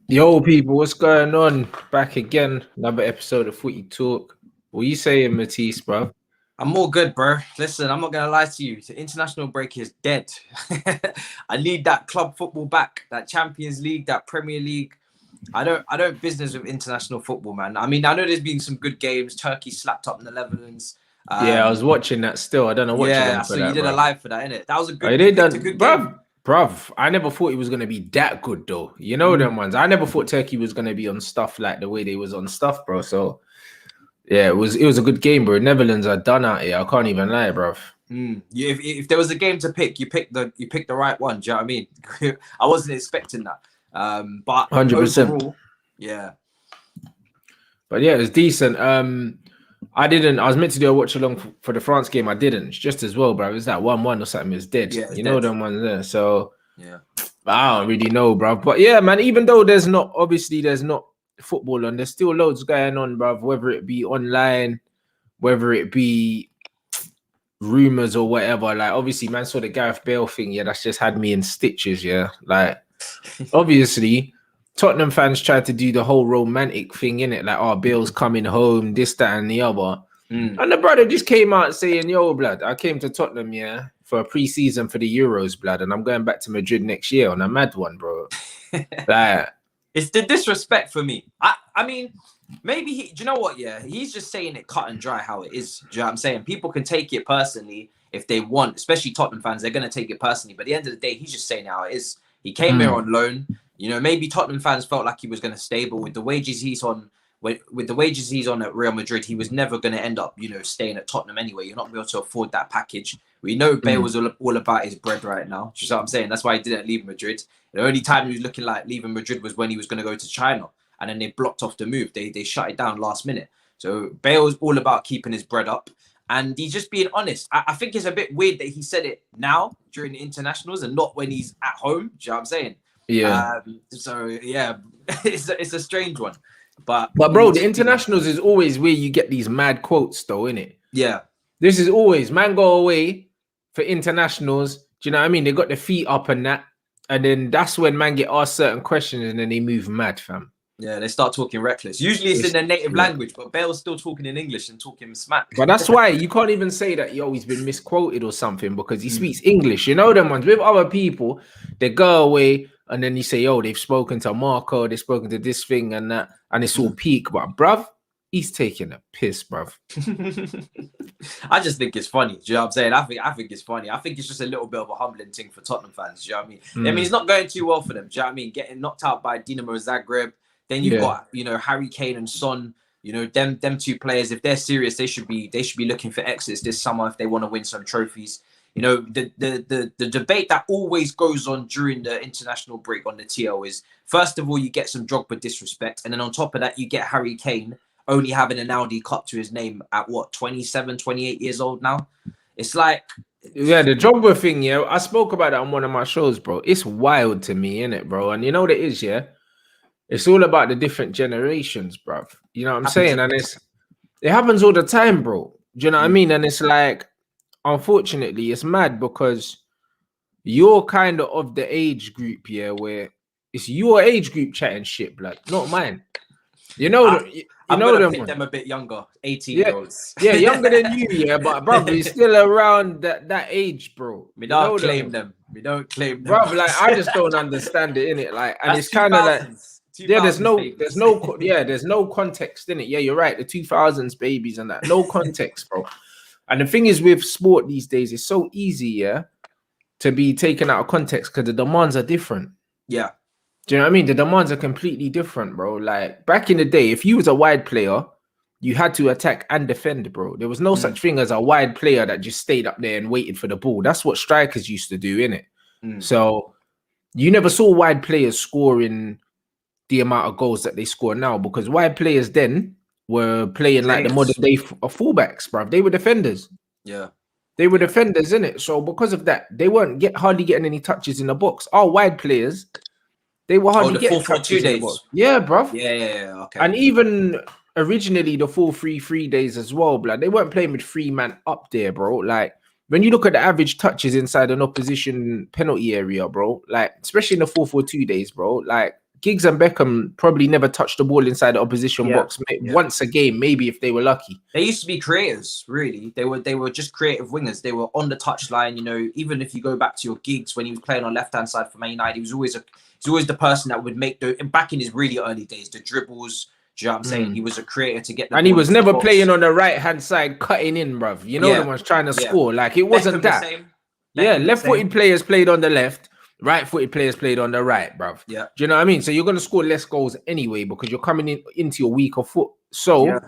Yo, people, what's going on? Back again, another episode of Footy Talk. What you saying, Matisse, bro? I'm all good, bro. Listen, I'm not gonna lie to you. The international break is dead. I need that club football back, that Champions League, that Premier League. I don't business with international football, man. I mean, I know there's been some good games. Turkey slapped up the Netherlands. Yeah, I was watching that still. I don't know what you're Yeah, on for so that, you did bro. a live for that, innit? That was a good. Oh, You they picked a done, good game. bruv. I never thought it was gonna be that good though. You know them ones. I never thought Turkey was gonna be on stuff like the way they was on stuff, bro. So yeah, it was a good game, bro. Netherlands are done out here. I can't even lie, bruv. If there was a game to pick, you picked the right one. Do you know what I mean? I wasn't expecting that. But 100%. overall, yeah. But yeah, it was decent. I was meant to do a watch along for the France game. I didn't. It's just as well, bro. It was that 1-1 or something. It was dead. Yeah, it's know dead. them ones there. So Yeah. I don't really know, bro. But yeah, man, even though there's not football on, there's still loads going on, bro. Whether it be online, whether it be rumors or whatever. Like, obviously, man, saw the Gareth Bale thing. Yeah, that's just had me in stitches. Yeah, like, obviously, Tottenham fans tried to do the whole romantic thing in it, like, oh, Bale's coming home, this, that, and the other. And the brother just came out saying, yo, blood, I came to Tottenham, yeah, for a pre-season for the Euros, blood, and I'm going back to Madrid next year on a mad one, bro. Like, it's the disrespect for me. I mean, maybe do you know what? Yeah, he's just saying it cut and dry how it is. Do you know what I'm saying? People can take it personally if they want, especially Tottenham fans. They're gonna take it personally. But at the end of the day, he's just saying how it is. He came here on loan. You know, maybe Tottenham fans felt like he was gonna stay, but with the wages he's on, with the wages he's on at Real Madrid, he was never gonna end up, you know, staying at Tottenham anyway. You're not gonna be able to afford that package. We know Bale was all about his bread right now. Do you know what I'm saying? That's why he didn't leave Madrid. The only time he was looking like leaving Madrid was when he was going to go to China, and then they blocked off the move. They shut it down last minute. So Bale's all about keeping his bread up, and he's just being honest. I think it's a bit weird that he said it now during the internationals and not when he's at home. Do you know what I'm saying? yeah. So yeah, it's a strange one. But bro, the internationals is always where you get these mad quotes, though, innit? Yeah. This is always, man, go away for internationals. Do you know what I mean? They got their feet up and that. And then that's when man get asked certain questions and then they move mad, fam. Yeah, they start talking reckless. Usually it's in their native language, but Bale's still talking in English and talking smack. But that's why you can't even say that, yo, he's been misquoted or something because he speaks English. You know them ones. With other people, they go away and then you say, yo, they've spoken to Marco, they've spoken to this thing and that, and it's all peak. But bruv, he's taking a piss, bruv. I just think it's funny. Do you know what I'm saying? I think it's funny. I think it's just a little bit of a humbling thing for Tottenham fans. Do you know what I mean? I mean, it's not going too well for them. Do you know what I mean? Getting knocked out by Dinamo Zagreb. Then you've got, you know, Harry Kane and Son. You know, them two players, if they're serious, they should be looking for exits this summer if they want to win some trophies. You know, the debate that always goes on during the international break on the TL is, first of all, you get some Drogba disrespect, and then on top of that, you get Harry Kane only having an Audi Cup to his name at what, 27, 28 years old now. It's like, yeah, the Drogba thing, yeah. I spoke about that on one of my shows, bro. It's wild to me, innit, bro? And you know what it is, yeah? It's all about the different generations, bro. You know what I'm saying? And it happens all the time, bro. Do you know what I mean? And it's like, unfortunately, it's mad because you're kind of the age group, yeah, where it's your age group chatting shit, blood, not mine. You know, I'm gonna pick them a bit younger, 18-year-olds. Yeah, younger than you, yeah, but bro, he's still around that age, bro. We don't claim them. We don't claim them, bro. Like, I just don't understand it, innit? Like, and it's kind of like, yeah, there's no context in it. Yeah, you're right. The 2000s babies and that, no context, bro. And the thing is with sport these days, it's so easy, yeah, to be taken out of context because the demands are different. Yeah. Do you know what I mean? The demands are completely different, bro. Like, back in the day, if you was a wide player, you had to attack and defend, bro. There was no such thing as a wide player that just stayed up there and waited for the ball. That's what strikers used to do, innit? So you never saw wide players scoring the amount of goals that they score now, because wide players then were playing like the modern day fullbacks, bro. They were defenders. Yeah. They were defenders, innit? So because of that, they weren't hardly getting any touches in the box. Our wide players, they were hardly getting touches in the box. Yeah, bro. Yeah. Okay. And even originally the 4-3-3 days as well, blood. They weren't playing with 3 man up there, bro. Like, when you look at the average touches inside an opposition penalty area, bro, like especially in the 4-4-2 days, bro, like Giggs and Beckham probably never touched the ball inside the opposition box once a game, maybe if they were lucky. They used to be creators, really. They were just creative wingers. They were on the touchline, you know. Even if you go back to your Giggs when he was playing on left hand side for Man United, he was always the person that would make back in his really early days, the dribbles. Do you know what I'm saying? He was a creator to get the and he was never playing on the right hand side, cutting in, bruv. You know the ones trying to score. Like it wasn't that. Left-footed players played on the left. Right-footed players played on the right, bruv. Yeah. Do you know what I mean? So you're going to score less goals anyway because you're coming into your weaker foot. So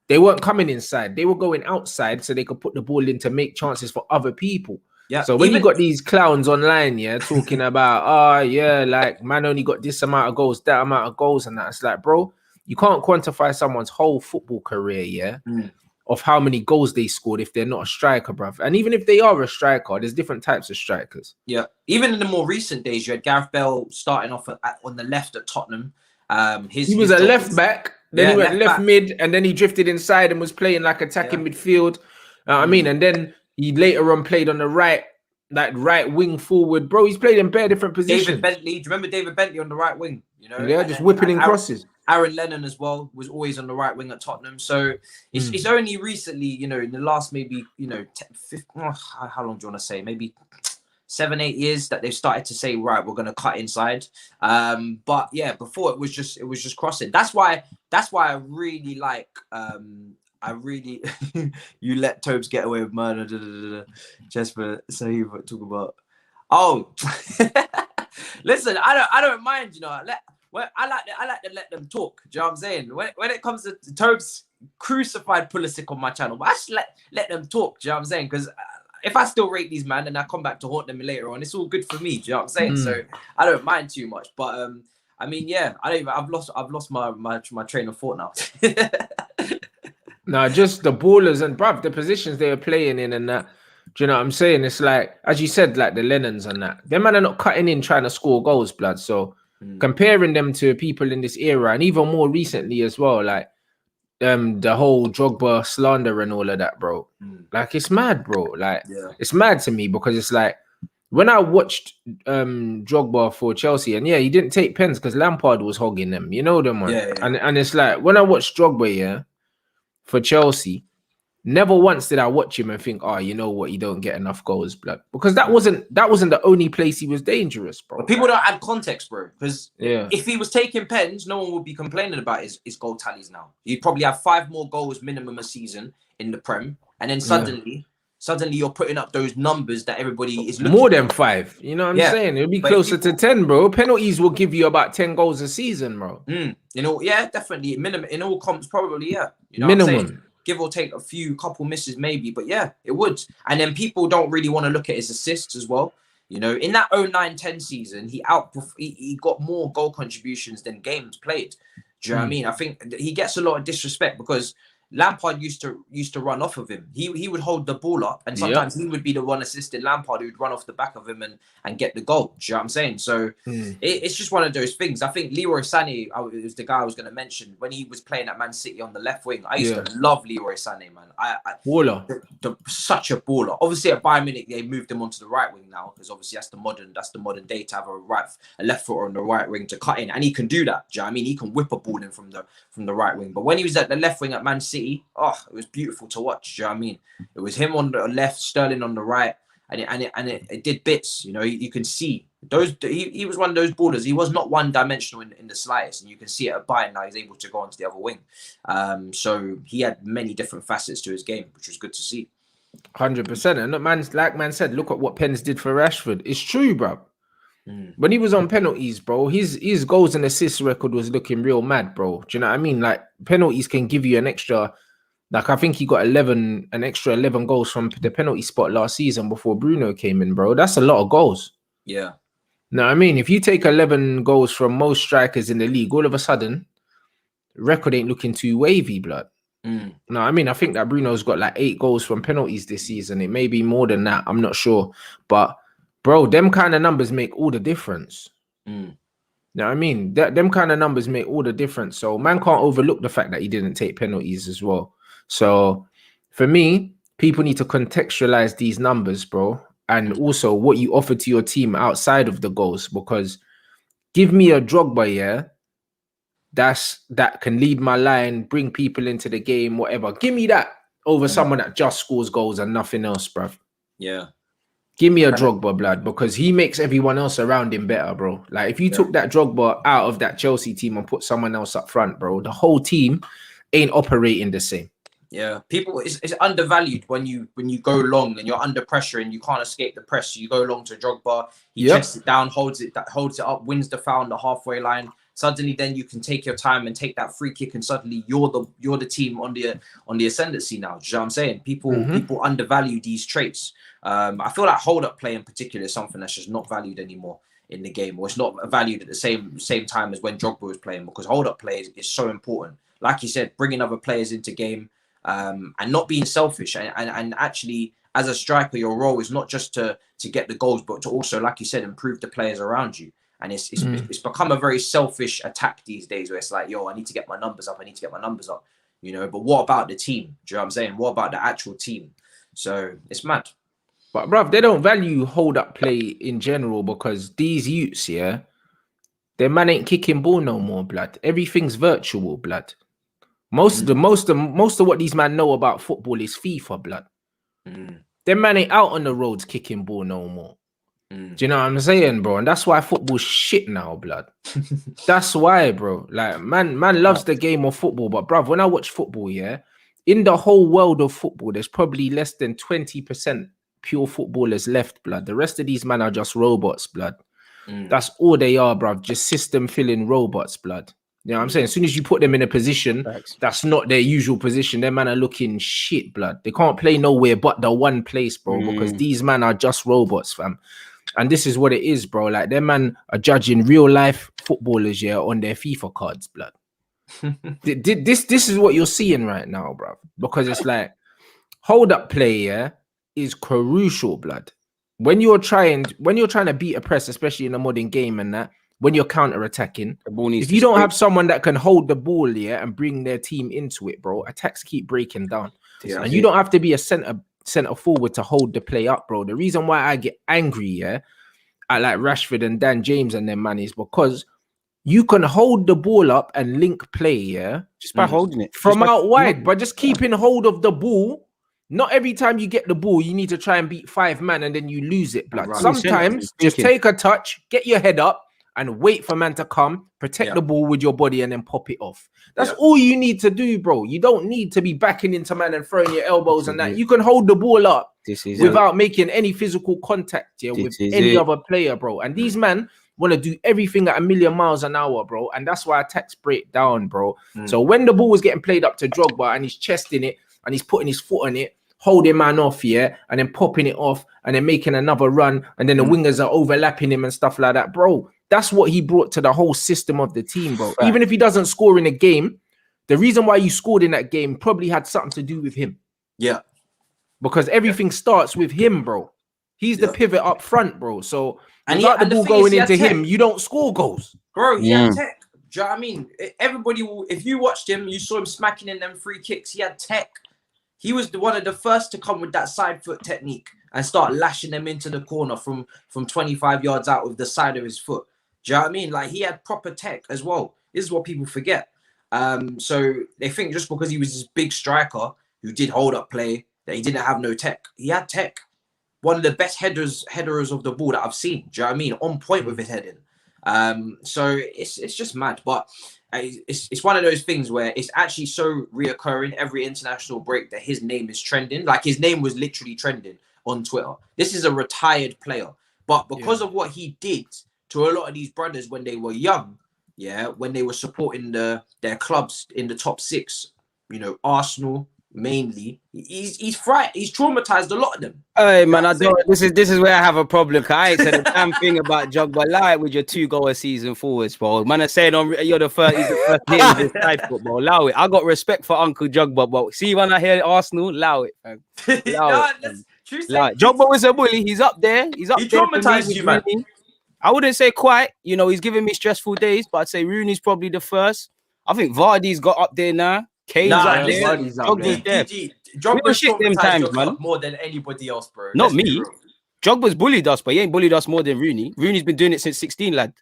they weren't coming inside. They were going outside so they could put the ball in to make chances for other people. Yeah. So when you got these clowns online, talking about, like, man only got this amount of goals, that amount of goals and that. It's like, bro, you can't quantify someone's whole football career, of how many goals they scored if they're not a striker, bruv. And even if they are a striker, there's different types of strikers. Yeah. Even in the more recent days, you had Gareth Bale starting off on the left at Tottenham. He was a left back, then he went left mid, and then he drifted inside and was playing like attacking midfield. I mean, and then he later on played on the right, like right wing forward. Bro, he's played in bare different positions. David Bentley, do you remember David Bentley on the right wing? You know, just whipping in crosses. Aaron Lennon as well was always on the right wing at Tottenham. So it's only recently, you know, in the last maybe, you know, 10, how long do you want to say? Maybe 7-8 years that they've started to say, right, we're going to cut inside. But yeah, before it was just crossing. That's why I really like, you let Tobes get away with murder. Just for so you talk about. Oh, listen, I don't mind, you know. I like to let them talk. Do you know what I'm saying? When it comes to Tobes crucified Pulisic on my channel, but I just let them talk. Do you know what I'm saying? Because if I still rate these man and I come back to haunt them later on, it's all good for me. Do you know what I'm saying? So I don't mind too much. But I mean, yeah, I've lost my train of thought now. No, just the ballers and bruv, the positions they were playing in and that. Do you know what I'm saying? It's like, as you said, like the Lennons and that. Them man are not cutting in trying to score goals, blood. So comparing them to people in this era and even more recently as well, like the whole Drogba slander and all of that, bro. Like it's mad, bro. Like it's mad to me because it's like when I watched Drogba for Chelsea, and he didn't take pens because Lampard was hogging them. You know them, man. And it's like when I watched Drogba, for Chelsea, never once did I watch him and think, oh, you know what, you don't get enough goals, blood. Because that wasn't the only place he was dangerous, bro. But people don't add context, bro. Because if he was taking pens, no one would be complaining about his goal tallies now. He'd probably have 5 more goals minimum a season in the Prem. And then suddenly you're putting up those numbers that everybody is looking more than 5. You know what I'm saying? It'll be closer to 10, bro. Penalties will give you about 10 goals a season, bro. You know, definitely. Minimum in all comps, probably, You know minimum. Give or take a couple misses, maybe, but it would. And then people don't really want to look at his assists as well. You know, in that 09-10 season, he got more goal contributions than games played. Do you know what I mean? I think he gets a lot of disrespect because Lampard used to run off of him. He would hold the ball up, and sometimes he would be the one assisting Lampard who'd run off the back of him and get the goal. Do you know what I'm saying? So it's just one of those things. I think Leroy Sané is the guy I was going to mention when he was playing at Man City on the left wing. I used to love Leroy Sané, man. Baller. Such a baller. Obviously at Bayern Munich they moved him onto the right wing now because obviously that's the modern day to have a left footer on the right wing to cut in, and he can do that. Do you know what I mean? He can whip a ball in from the right wing. But when he was at the left wing at Man City, it was beautiful to watch. Do you know what I mean? It was him on the left, Sterling on the right, and it did bits. You know, you can see those. He was one of those ballers. He was not one dimensional in the slightest, and you can see it at Bayern now. He's able to go onto the other wing. So he had many different facets to his game, which was good to see. 100%. And man said, look at what Pens did for Rashford. It's true, bro. When he was on penalties, bro, his goals and assists record was looking real mad, bro. Do you know what I mean? Like penalties can give you an extra, like I think he got an extra 11 goals from the penalty spot last season before Bruno came in, bro. That's a lot of goals. Yeah. No, I mean, if you take 11 goals from most strikers in the league, all of a sudden, record ain't looking too wavy, blood. No, I mean, I think that Bruno's got like 8 goals from penalties this season. It may be more than that. I'm not sure, but bro, them kind of numbers make all the difference. You know what I mean? Them kind of numbers make all the difference. So man can't overlook the fact that he didn't take penalties as well. So for me, people need to contextualize these numbers, bro, and also what you offer to your team outside of the goals. Because give me a Drogba, yeah, that can lead my line, bring people into the game, whatever. Give me that over someone that just scores goals and nothing else, bro. Yeah. Give me a Drogba, blood, because he makes everyone else around him better, bro. Like, if you took that Drogba out of that Chelsea team and put someone else up front, bro, the whole team ain't operating the same. Yeah, people, it's undervalued when you go long and you're under pressure and you can't escape the press. So you go long to Drogba, he chests it down, holds it up, wins the foul on the halfway line. Suddenly, then you can take your time and take that free kick, and suddenly you're the team on the ascendancy now. Do you know what I'm saying? People undervalue these traits. I feel like hold up play in particular is something that's just not valued anymore in the game, or it's not valued at the same time as when Drogba was playing, because hold up play is so important. Like you said, bringing other players into game. And not being selfish, and actually, as a striker, your role is not just to get the goals, but to also, like you said, improve the players around you. And it's become a very selfish attack these days, where it's like, yo, I need to get my numbers up, you know. But what about the team? Do you know what I'm saying? What about the actual team? So it's mad. But bruv, they don't value hold up play in general, because these youths, yeah, their man ain't kicking ball no more, blood. Everything's virtual, blood. Most of what these men know about football is FIFA, blood. Them man ain't out on the roads kicking ball no more. Do you know what I'm saying, bro? And that's why football's shit now, blood. That's why, bro. Like, man loves the game of football, but bruv, when I watch football, yeah, in the whole world of football, there's probably less than 20% pure footballers left, blood. The rest of these men are just robots, blood. That's all they are, bruv. Just system filling robots, blood. You know what I'm saying? As soon as you put them in a position that's not their usual position, their man are looking shit, blood. They can't play nowhere but the one place, bro, because these men are just robots, fam. And this is what it is, bro. Like, their man are judging real life footballers, yeah, on their FIFA cards, blood. This is what you're seeing right now, bro. Because it's like, hold up play, yeah, is crucial, blood. When you're trying to beat a press, especially in a modern game and that, when you're counter-attacking, if you don't have someone that can hold the ball, yeah, and bring their team into it, bro, attacks keep breaking down. And you don't have to be a center forward to hold the play up, bro. The reason why I get angry, yeah, at like Rashford and Dan James and them, man, is because you can hold the ball up and link play, yeah, just by holding it from out wide, but just keeping hold of the ball. Not every time you get the ball, you need to try and beat 5 man and then you lose it, blood. Sometimes just take a touch, get your head up, and wait for man to come, protect the ball with your body, and then pop it off. That's all you need to do, bro. You don't need to be backing into man and throwing your elbows and that. You can hold the ball up without making any physical contact with any other player, bro. And these men want to do everything at 1,000,000 miles an hour, bro. And that's why attacks break down, bro. So when the ball was getting played up to Drogba and he's chesting it and he's putting his foot on it, holding man off, yeah, and then popping it off and then making another run, and then the wingers are overlapping him and stuff like that, bro. That's what he brought to the whole system of the team, bro. Even if he doesn't score in a game, the reason why you scored in that game probably had something to do with him. Yeah. Because everything starts with him, bro. He's the pivot up front, bro. So without the ball going into him, you don't score goals. Bro, he had tech. Do you know what I mean? Everybody will, if you watched him, you saw him smacking in them free kicks. He had tech. He was one of the first to come with that side foot technique and start lashing them into the corner from 25 yards out with the side of his foot. Do you know what I mean? Like, he had proper tech as well. This is what people forget. So they think just because he was this big striker who did hold up play that he didn't have no tech. He had tech. One of the best headers of the ball that I've seen. Do you know what I mean? On point with his heading. So it's just mad. But it's one of those things where it's actually so reoccurring every international break that his name is trending. Like, his name was literally trending on Twitter. This is a retired player. But because of what he did to a lot of these brothers when they were young, when they were supporting their clubs in the top 6, you know, Arsenal mainly, he's frightened. He's traumatized a lot of them. Hey man, I don't. This is where I have a problem. Cause I ain't said a damn thing about Drogba. Lie with your 2-goal a season forwards, bro. Man, I saying you're the first. He's the first hit in this side football. Allow it. I got respect for Uncle Drogba, but see when I hear Arsenal, allow it. Man. Allow it. Drogba was a bully. He's up there. He traumatized you, man. I wouldn't say quite. You know, he's giving me stressful days, but I'd say Rooney's probably the first. I think Vardy's got up there now. Kane's up there. DG, Drogba shit them traumatized times, your club man. more than anybody else, bro. Not Let's be me. real. Drogba's bullied us, but he ain't bullied us more than Rooney. Rooney's been doing it since 16, lad.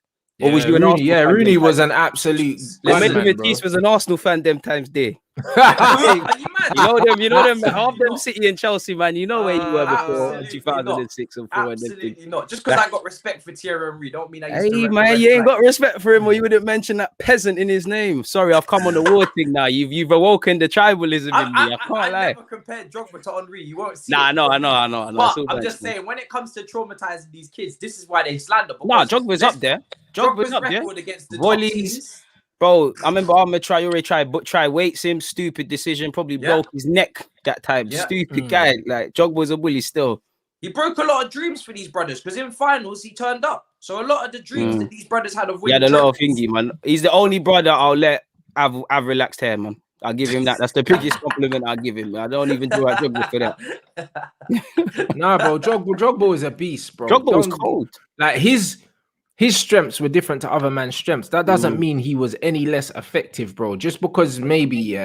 Or was you an Rooney? Arsenal Yeah, fan Rooney them was times? an absolute Or maybe gunman, bro. Matisse was an Arsenal fan them times there. Are you mad? You know them, half Absolutely them not. City and Chelsea, man. You know where you were before Absolutely 2006 and 4 and them Absolutely things. not. Just because I got respect for Thierry Henry, don't mean I used to Hey, rep man, the you ain't red got flag. respect for him, or you wouldn't mention that peasant in his name. Sorry, I've come on the war thing now. You've awoken the tribalism in me. I can't lie. never compared Drogba to Henry. You won't see Nah, it. I know. But It's all I'm bad, just man. saying, when it comes to traumatizing these kids, this is why they slander. Nah, Because Drogba's up there. Drogba's up there. record against the top Volleys. teams. Bro, I remember Ahmed Traore tried weights him. Stupid decision. Probably broke his neck that time. Yeah. Stupid guy. Like, Drogba's a bully still. He broke a lot of dreams for these brothers because in finals he turned up. So a lot of the dreams that these brothers had of He had winning a lot of trophies. thingy, man. He's the only brother I'll let have relaxed hair, man. I'll give him that. That's the biggest compliment I'll give him. I don't even do a Drogba for that. Nah, bro, Drogba was a beast, bro. Drogba was cold. Like his strengths were different to other man's strengths. That doesn't mean he was any less effective, bro. Just because maybe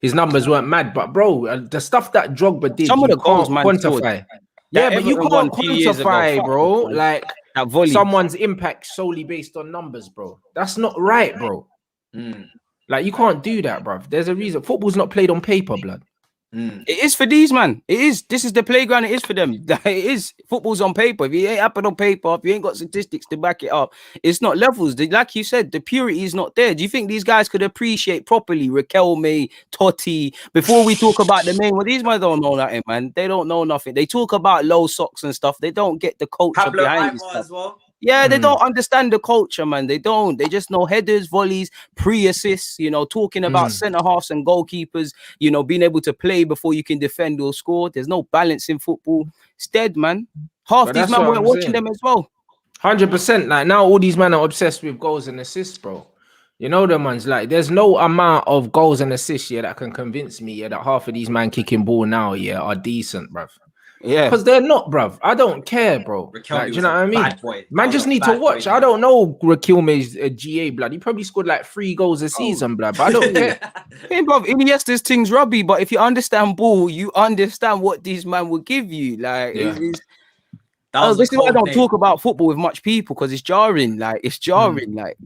his numbers weren't mad, but bro, the stuff that Drogba did, Some of you the goals, can't man, quantify. Yeah, but you Everton one can't few years ago, quantify, fuck bro. it, man. Like That volley. someone's impact solely based on numbers, bro. That's not right, bro. Like you can't do that, bro. There's a reason. Football's not played on paper, blood. It is for these, man. It is. This is the playground. It is for them. It is. Football's on paper. If it ain't happened on paper, if you ain't got statistics to back it up, it's not levels. Like you said, the purity is not there. Do you think these guys could appreciate properly Raquelme, Totti, before we talk about the main? Well, these men don't know nothing, man. They don't know nothing. They talk about low socks and stuff. They don't get the culture Pablo behind this Aimar stuff. as well. Yeah, they don't understand the culture, man. They don't. They just know headers, volleys, pre-assists, talking about centre halves and goalkeepers, being able to play before you can defend or score. There's no balance in football. It's dead, man. Half these men weren't watching them as well. 100%. Like now, all these men are obsessed with goals and assists, bro. You know them ones. Like, there's no amount of goals and assists that can convince me that half of these men kicking ball now are decent, bruv. Yeah, because they're not, bruv. I don't care, bro. Like, do you know what I mean? Man, just need to watch. I don't know Raquelme's GA, blood. He probably scored like 3 goals a season, blood. But I don't care. Hey, bruv, Iniesta's thing's rubby, but if you understand ball, you understand what these man will give you. Like, this is why I don't talk about football with much people because it's jarring. Like, it's jarring. Like,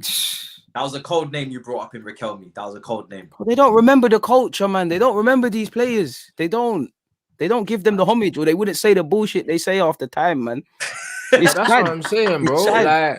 that was a cold name you brought up in Raquelme. That was a cold name. They don't remember the culture, man. They don't remember these players. They don't give them the homage, or they wouldn't say the bullshit they say half the time, man. That's what I'm saying, bro. Like,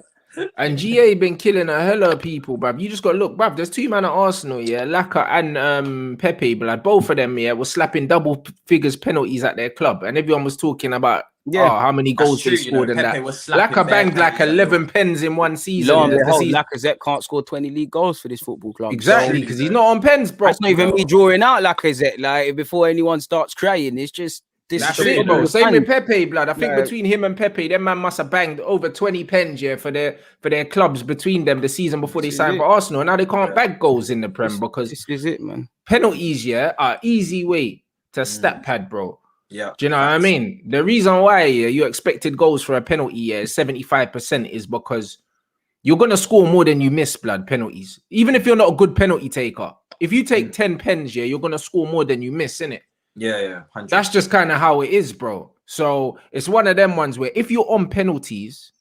and GA been killing a hell of people, bruv. You just got to look, bruv. There's 2 men at Arsenal, Laka and Pepe, but like both of them, were slapping double figures penalties at their club, and everyone was talking about how many goals they scored and that. Laka banged like 11 pens in one season. Lacazette can't score 20 league goals for this football club. Exactly, because he's not on pens, bro. That's not even me drawing out Lacazette. Like, before anyone starts crying, it's just this. That's it, bro. Same with Pepe, blood. I think between him and Pepe, them man must have banged over 20 pens, for their clubs between them the season before they signed for Arsenal. And now they can't bag goals in the Prem because this is it, man. Penalties, are easy way to stat pad, bro. Yeah. Do you know what I mean? The reason why you expected goals for a penalty, 75% is because you're gonna score more than you miss, blood, penalties. Even if you're not a good penalty taker. If you take 10 pens, you're gonna score more than you miss, innit? Yeah. 100%. That's just kind of how it is, bro. So it's one of them ones where if you're on penalties,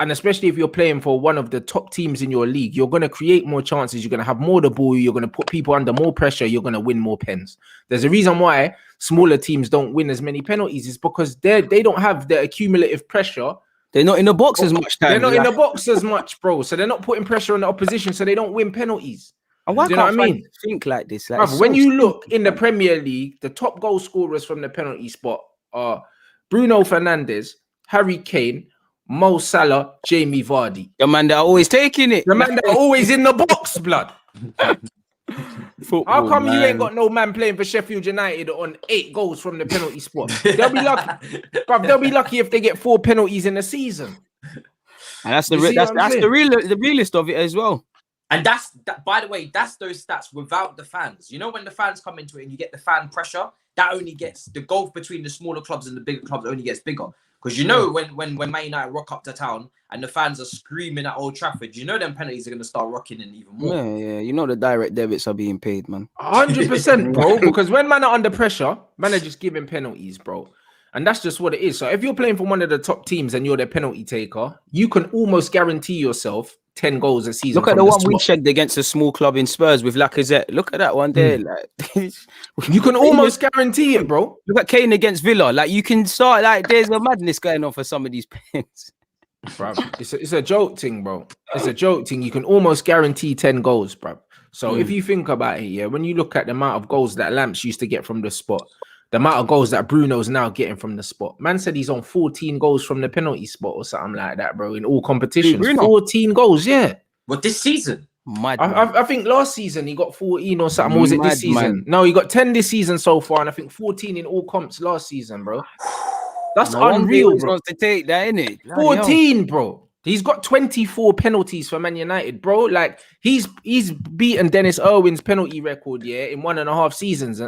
and especially if you're playing for one of the top teams in your league, you're going to create more chances. You're going to have more the ball. You're going to put people under more pressure. You're going to win more pens. There's a reason why smaller teams don't win as many penalties. It's because they don't have the accumulative pressure. They're not in the box as much time. They're not in the box as much, bro. So they're not putting pressure on the opposition, so they don't win penalties. And why do you know what I mean? Think like this. Like, Bruv, when you look in the Premier League, the top goal scorers from the penalty spot are Bruno Fernandes, Harry Kane, Mo Salah, Jamie Vardy. The man that are always taking it. The man that are always in the box, blood. Football, how come you ain't got no man playing for Sheffield United on 8 goals from the penalty spot? They'll be lucky. Bruv, they'll be lucky if they get 4 penalties in a season. And that's the realest of it as well. And by the way, that's those stats without the fans. You know, when the fans come into it and you get the fan pressure, that only gets the gulf between the smaller clubs and the bigger clubs only gets bigger. Because you know when Man United rock up to town and the fans are screaming at Old Trafford, you know them penalties are going to start rocking in even more. Yeah. You know the direct debits are being paid, man. 100%, bro. Because when man are under pressure, man are just giving penalties, bro. And that's just what it is. So if you're playing for one of the top teams and you're their penalty taker, you can almost guarantee yourself 10 goals a season. Look at the one we checked against a small club in Spurs with Lacazette. Look at that one there. Like, you can almost guarantee it, bro. Look at Kane against Villa. Like, you can start, like, there's a madness going on for some of these pens. Bro, it's a joke thing, bro. It's a joke thing. You can almost guarantee 10 goals, bro. So if you think about it, yeah, when you look at the amount of goals that Lamps used to get from the spot, the amount of goals that Bruno's now getting from the spot. Man said he's on 14 goals from the penalty spot or something like that, bro, in all competitions. 14 goals, yeah. What, this season? I think last season he got 14 or something. Or was it this season? No, he got 10 this season so far, and I think 14 in all comps last season, bro. That's unreal, bro. Wants to take that, innit? 14, bro. He's got 24 penalties for Man United, bro. Like, he's beaten Dennis Irwin's penalty record, yeah, in 1.5 seasons.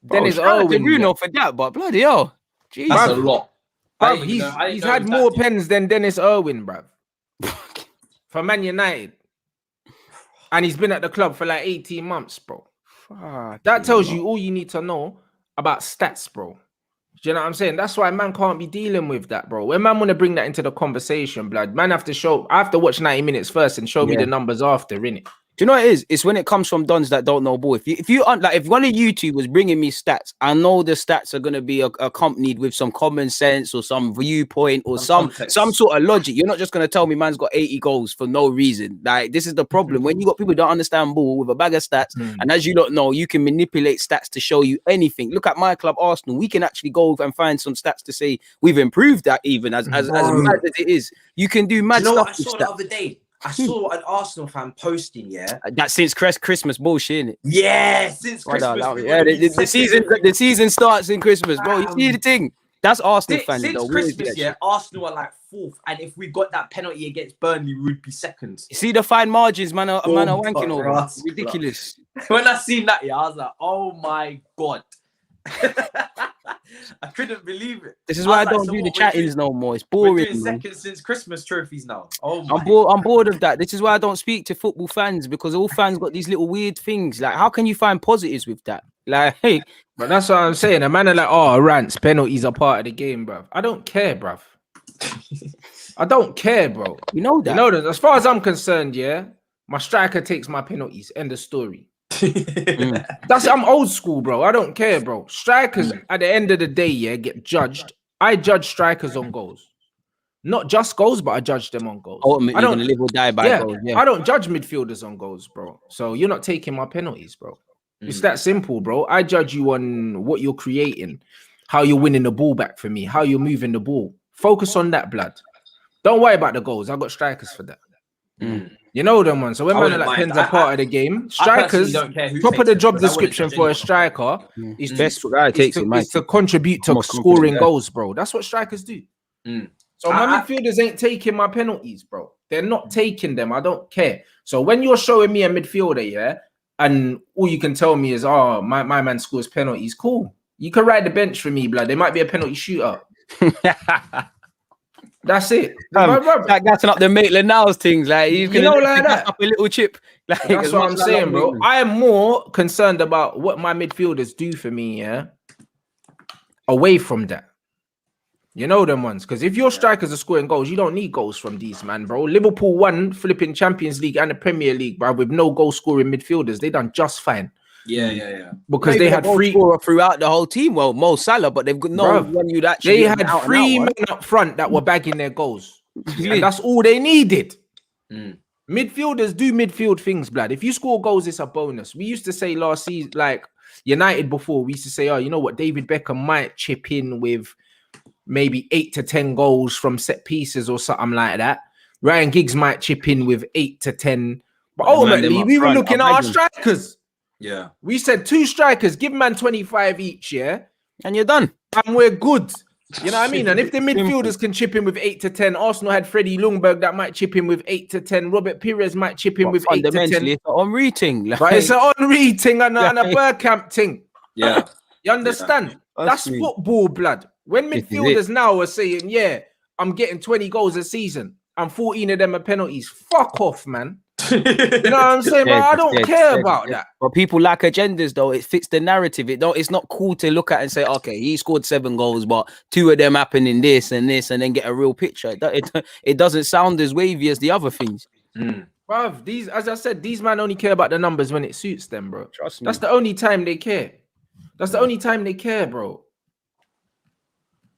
Dennis Irwin, Bruno for that, but bloody hell, jeez, that's a lot. Bruv, he's had more pens than Dennis Irwin, bruv, for Man United, and he's been at the club for like 18 months, bro. That tells you all you need to know about stats, bro. Do you know what I'm saying? That's why man can't be dealing with that, bro. When man want to bring that into the conversation, blood, man I have to watch 90 minutes first and show me the numbers after, innit? Do you know what it is? It's when it comes from dons that don't know ball. If one of you two was bringing me stats, I know the stats are gonna be accompanied with some common sense or some viewpoint or some sort of logic. You're not just gonna tell me man's got 80 goals for no reason. Like, this is the problem. When you got people who don't understand ball with a bag of stats, and as you don't know, you can manipulate stats to show you anything. Look at my club, Arsenal. We can actually go and find some stats to say we've improved that, even as mad as it is. You can do mad stuff. What I saw the other day? I saw an Arsenal fan posting, that since Christmas bullshit, innit? Yeah, since Christmas. The season starts in Christmas, bro. You see the thing? That's Arsenal fans. Since Christmas, Arsenal are like 4th, and if we got that penalty against Burnley, we would be 2nd. You see the fine margins, man are wanking over. Ridiculous. When I seen that, I was like, oh my god. I couldn't believe it. This is why I don't do the chattings no more. It's boring. We're doing second since Christmas trophies now. Oh my I'm bored of that. This is why I don't speak to football fans, because all fans got these little weird things. Like, how can you find positives with that? Like, hey, but that's what I'm saying. A man are like, oh, rants, penalties are part of the game, bruv. I don't care, bruv. I don't care, bro. You know that. As far as I'm concerned, yeah, my striker takes my penalties. End of story. I'm old school, bro. I don't care, bro. Strikers at the end of the day, get judged. I judge strikers on goals, not just goals, but I judge them on goals. I don't live or die by goals. Yeah. I don't judge midfielders on goals, bro. So you're not taking my penalties, bro. It's that simple, bro. I judge you on what you're creating, how you're winning the ball back for me, how you're moving the ball. Focus on that, blood. Don't worry about the goals. I got strikers for that. You know them ones. So when man like pens are part of the game, strikers, top of the job description for a striker is to contribute to scoring goals, bro. That's what strikers do. So my midfielders ain't taking my penalties, bro. They're not taking them. I don't care. So when you're showing me a midfielder, and all you can tell me is, oh, my man scores penalties, cool. You can ride the bench for me, blood. There might be a penalty shootout. That's it. That gassing up the Maitland Niles things, like he's gonna like that up a little chip. Like, that's what I'm saying, bro. I am more concerned about what my midfielders do for me, away from that. You know them ones, because if your strikers are scoring goals, you don't need goals from these, man, bro. Liverpool won flipping Champions League and the Premier League, bro, with no goal scoring midfielders. They done just fine. Yeah. Because they had three throughout the whole team. Well, Mo Salah, but they've got no one you'd actually. They had 3 men up front that were bagging their goals, and that's all they needed. Midfielders do midfield things, blood. If you score goals, it's a bonus. We used to say last season, like United before, we used to say, oh, you know what, David Beckham might chip in with maybe 8 to 10 goals from set pieces or something like that. Ryan Giggs might chip in with 8 to 10, but ultimately we were looking at our strikers. Yeah, we said 2 strikers, give man 25 each, and you're done, and we're good. You know what I mean? And if the midfielders can chip in with 8 to 10, Arsenal had Freddie Ljungberg that might chip in with 8 to 10. Robert Pires might chip in with 8 to 10. It's an Henry thing, but it's an Henry thing and a Bergkamp thing. Yeah, you understand? That's football, blood. When This is midfielders now are saying, yeah, I'm getting 20 goals a season and 14 of them are penalties, fuck off, man. You know what I'm saying? But I don't care about that. But people like agendas, though. It fits the narrative. It's not cool to look at and say, okay, he scored 7 goals, but 2 of them happen in this and this, and then get a real picture. It doesn't sound as wavy as the other things. Bruv, these, as I said, these man only care about the numbers when it suits them, bro. Trust me. That's the only time they care. That's the only time they care, bro.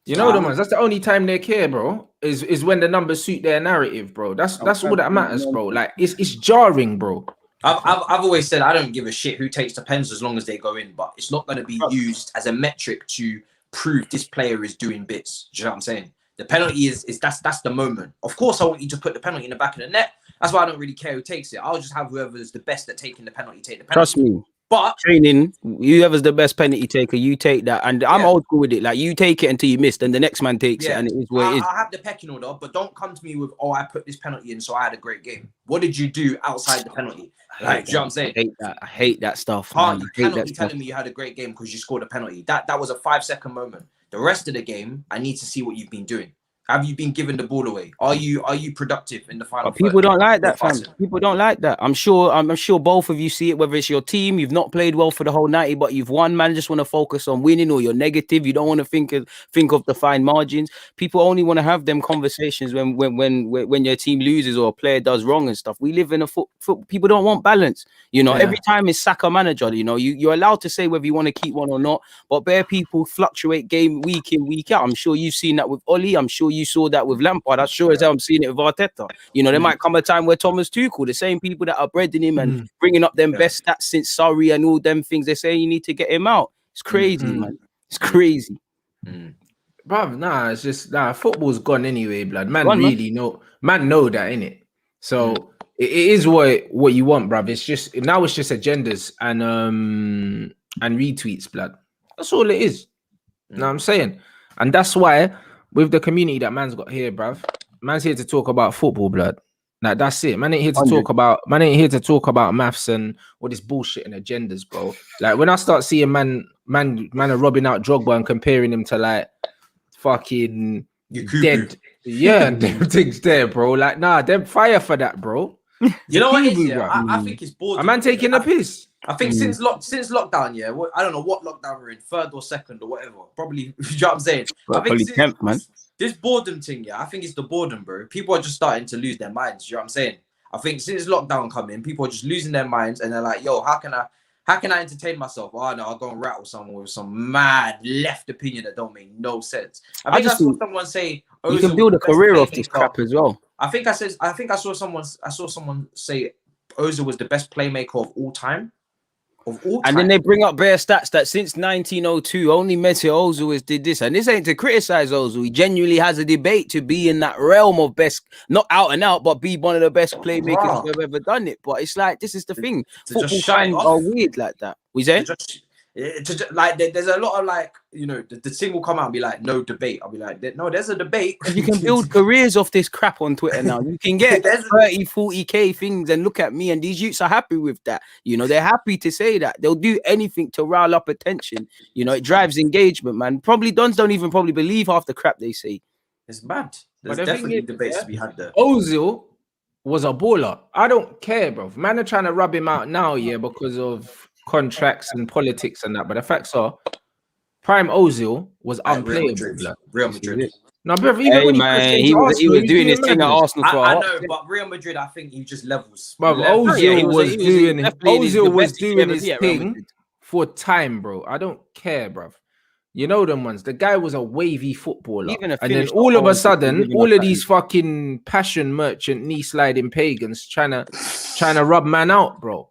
You know the ones. That's the only time they care, bro. Is when the numbers suit their narrative, bro. That's all that matters, bro. Like it's jarring, bro. I've always said I don't give a shit who takes the pens as long as they go in, but it's not going to be used as a metric to prove this player is doing bits. Do you know what I'm saying? The penalty is that's the moment. Of course, I want you to put the penalty in the back of the net. That's why I don't really care who takes it. I'll just have whoever's the best at taking the penalty take the penalty. Trust me. But training, whoever's the best penalty taker, you take that. And I'm old school with it. Like you take it until you miss, then the next man takes it, and it is what it is. I have the pecking order, but don't come to me with, oh, I put this penalty in, so I had a great game. What did you do outside the penalty? Like, do you know what I'm saying? I hate that stuff. You cannot be telling me you had a great game because you scored a penalty. That was a 5-second moment. The rest of the game, I need to see what you've been doing. Have you been giving the ball away? Are you productive in the final? But people don't like that, fam. People don't like that. I'm sure both of you see it, whether it's your team, you've not played well for the whole 90, but you've won, man, just want to focus on winning, or you're negative. You don't want to think of the fine margins. People only want to have them conversations when your team loses or a player does wrong and stuff. We live in a people don't want balance. You know, every time it's sack a manager, you know, you're allowed to say whether you want to keep one or not, but bare people fluctuate game week in, week out. I'm sure you've seen that with Oli. I'm sure you saw that with Lampard. I'm sure as hell I'm seeing it with Arteta. You know, there might come a time where Thomas Tuchel, the same people that are breading him and bringing up them best stats since Surrey and all them things, they say you need to get him out. It's crazy, man. It's crazy. Bruv, nah, it's just football's gone anyway, blood. Man, really know that, innit? So it is what you want, bruv. It's just now it's just agendas and retweets, blood. That's all it is. You know what I'm saying? And that's why with the community that man's got here, bruv, man's here to talk about football, blood. Like that's it. Man ain't here to talk about maths and all this bullshit and agendas, bro. Like when I start seeing man are robbing out Drogba and comparing him to like fucking dead, them things there, bro. Like nah, them fire for that, bro. You know what it is? Yeah? I think it's bored. A man taking a piss. I think since lockdown, yeah. I don't know what lockdown we're in, 3rd or 2nd or whatever. Probably, you know what I'm saying? I think 10th, man. This boredom thing, yeah. I think it's the boredom, bro. People are just starting to lose their minds. You know what I'm saying? I think since lockdown coming, people are just losing their minds, and they're like, "Yo, how can I entertain myself? Oh no, I'll go and rattle someone with some mad left opinion that don't make no sense." I saw someone say, "You can build a career off this crap as well." I think I saw someone say Ozil was the best playmaker of all time. And then they bring up bare stats that since 1902, only Messi Ozil did this. And this ain't to criticize Ozil. He genuinely has a debate to be in that realm of best, not out and out, but be one of the best playmakers who have ever done it. But it's like, this is the thing. Football fans are weird like that. We say? Like there's a lot of like, you know, the thing will come out and be like, no debate. I'll be like, no, there's a debate. You can build careers off this crap on Twitter now. You can get 30, 40k things and look at me, and these youths are happy with that. You know, they're happy to say that. They'll do anything to rile up attention. You know, it drives engagement, man. Probably Dons don't even probably believe half the crap they say. It's mad. There's definitely debates to be had there. Ozil was a baller. I don't care, bro. Man are trying to rub him out now, yeah, because of contracts and politics and that, but the facts are prime Ozil was unplayable. Real Madrid. No, bro, even when he was doing his thing at Arsenal. I know, but Real Madrid, I think he just levels. Bro, Ozil was doing his thing for time, bro. I don't care, bro. You know them ones. The guy was a wavy footballer, and then all of a sudden, all of these fucking passion merchant knee sliding pagans trying to rub man out, bro.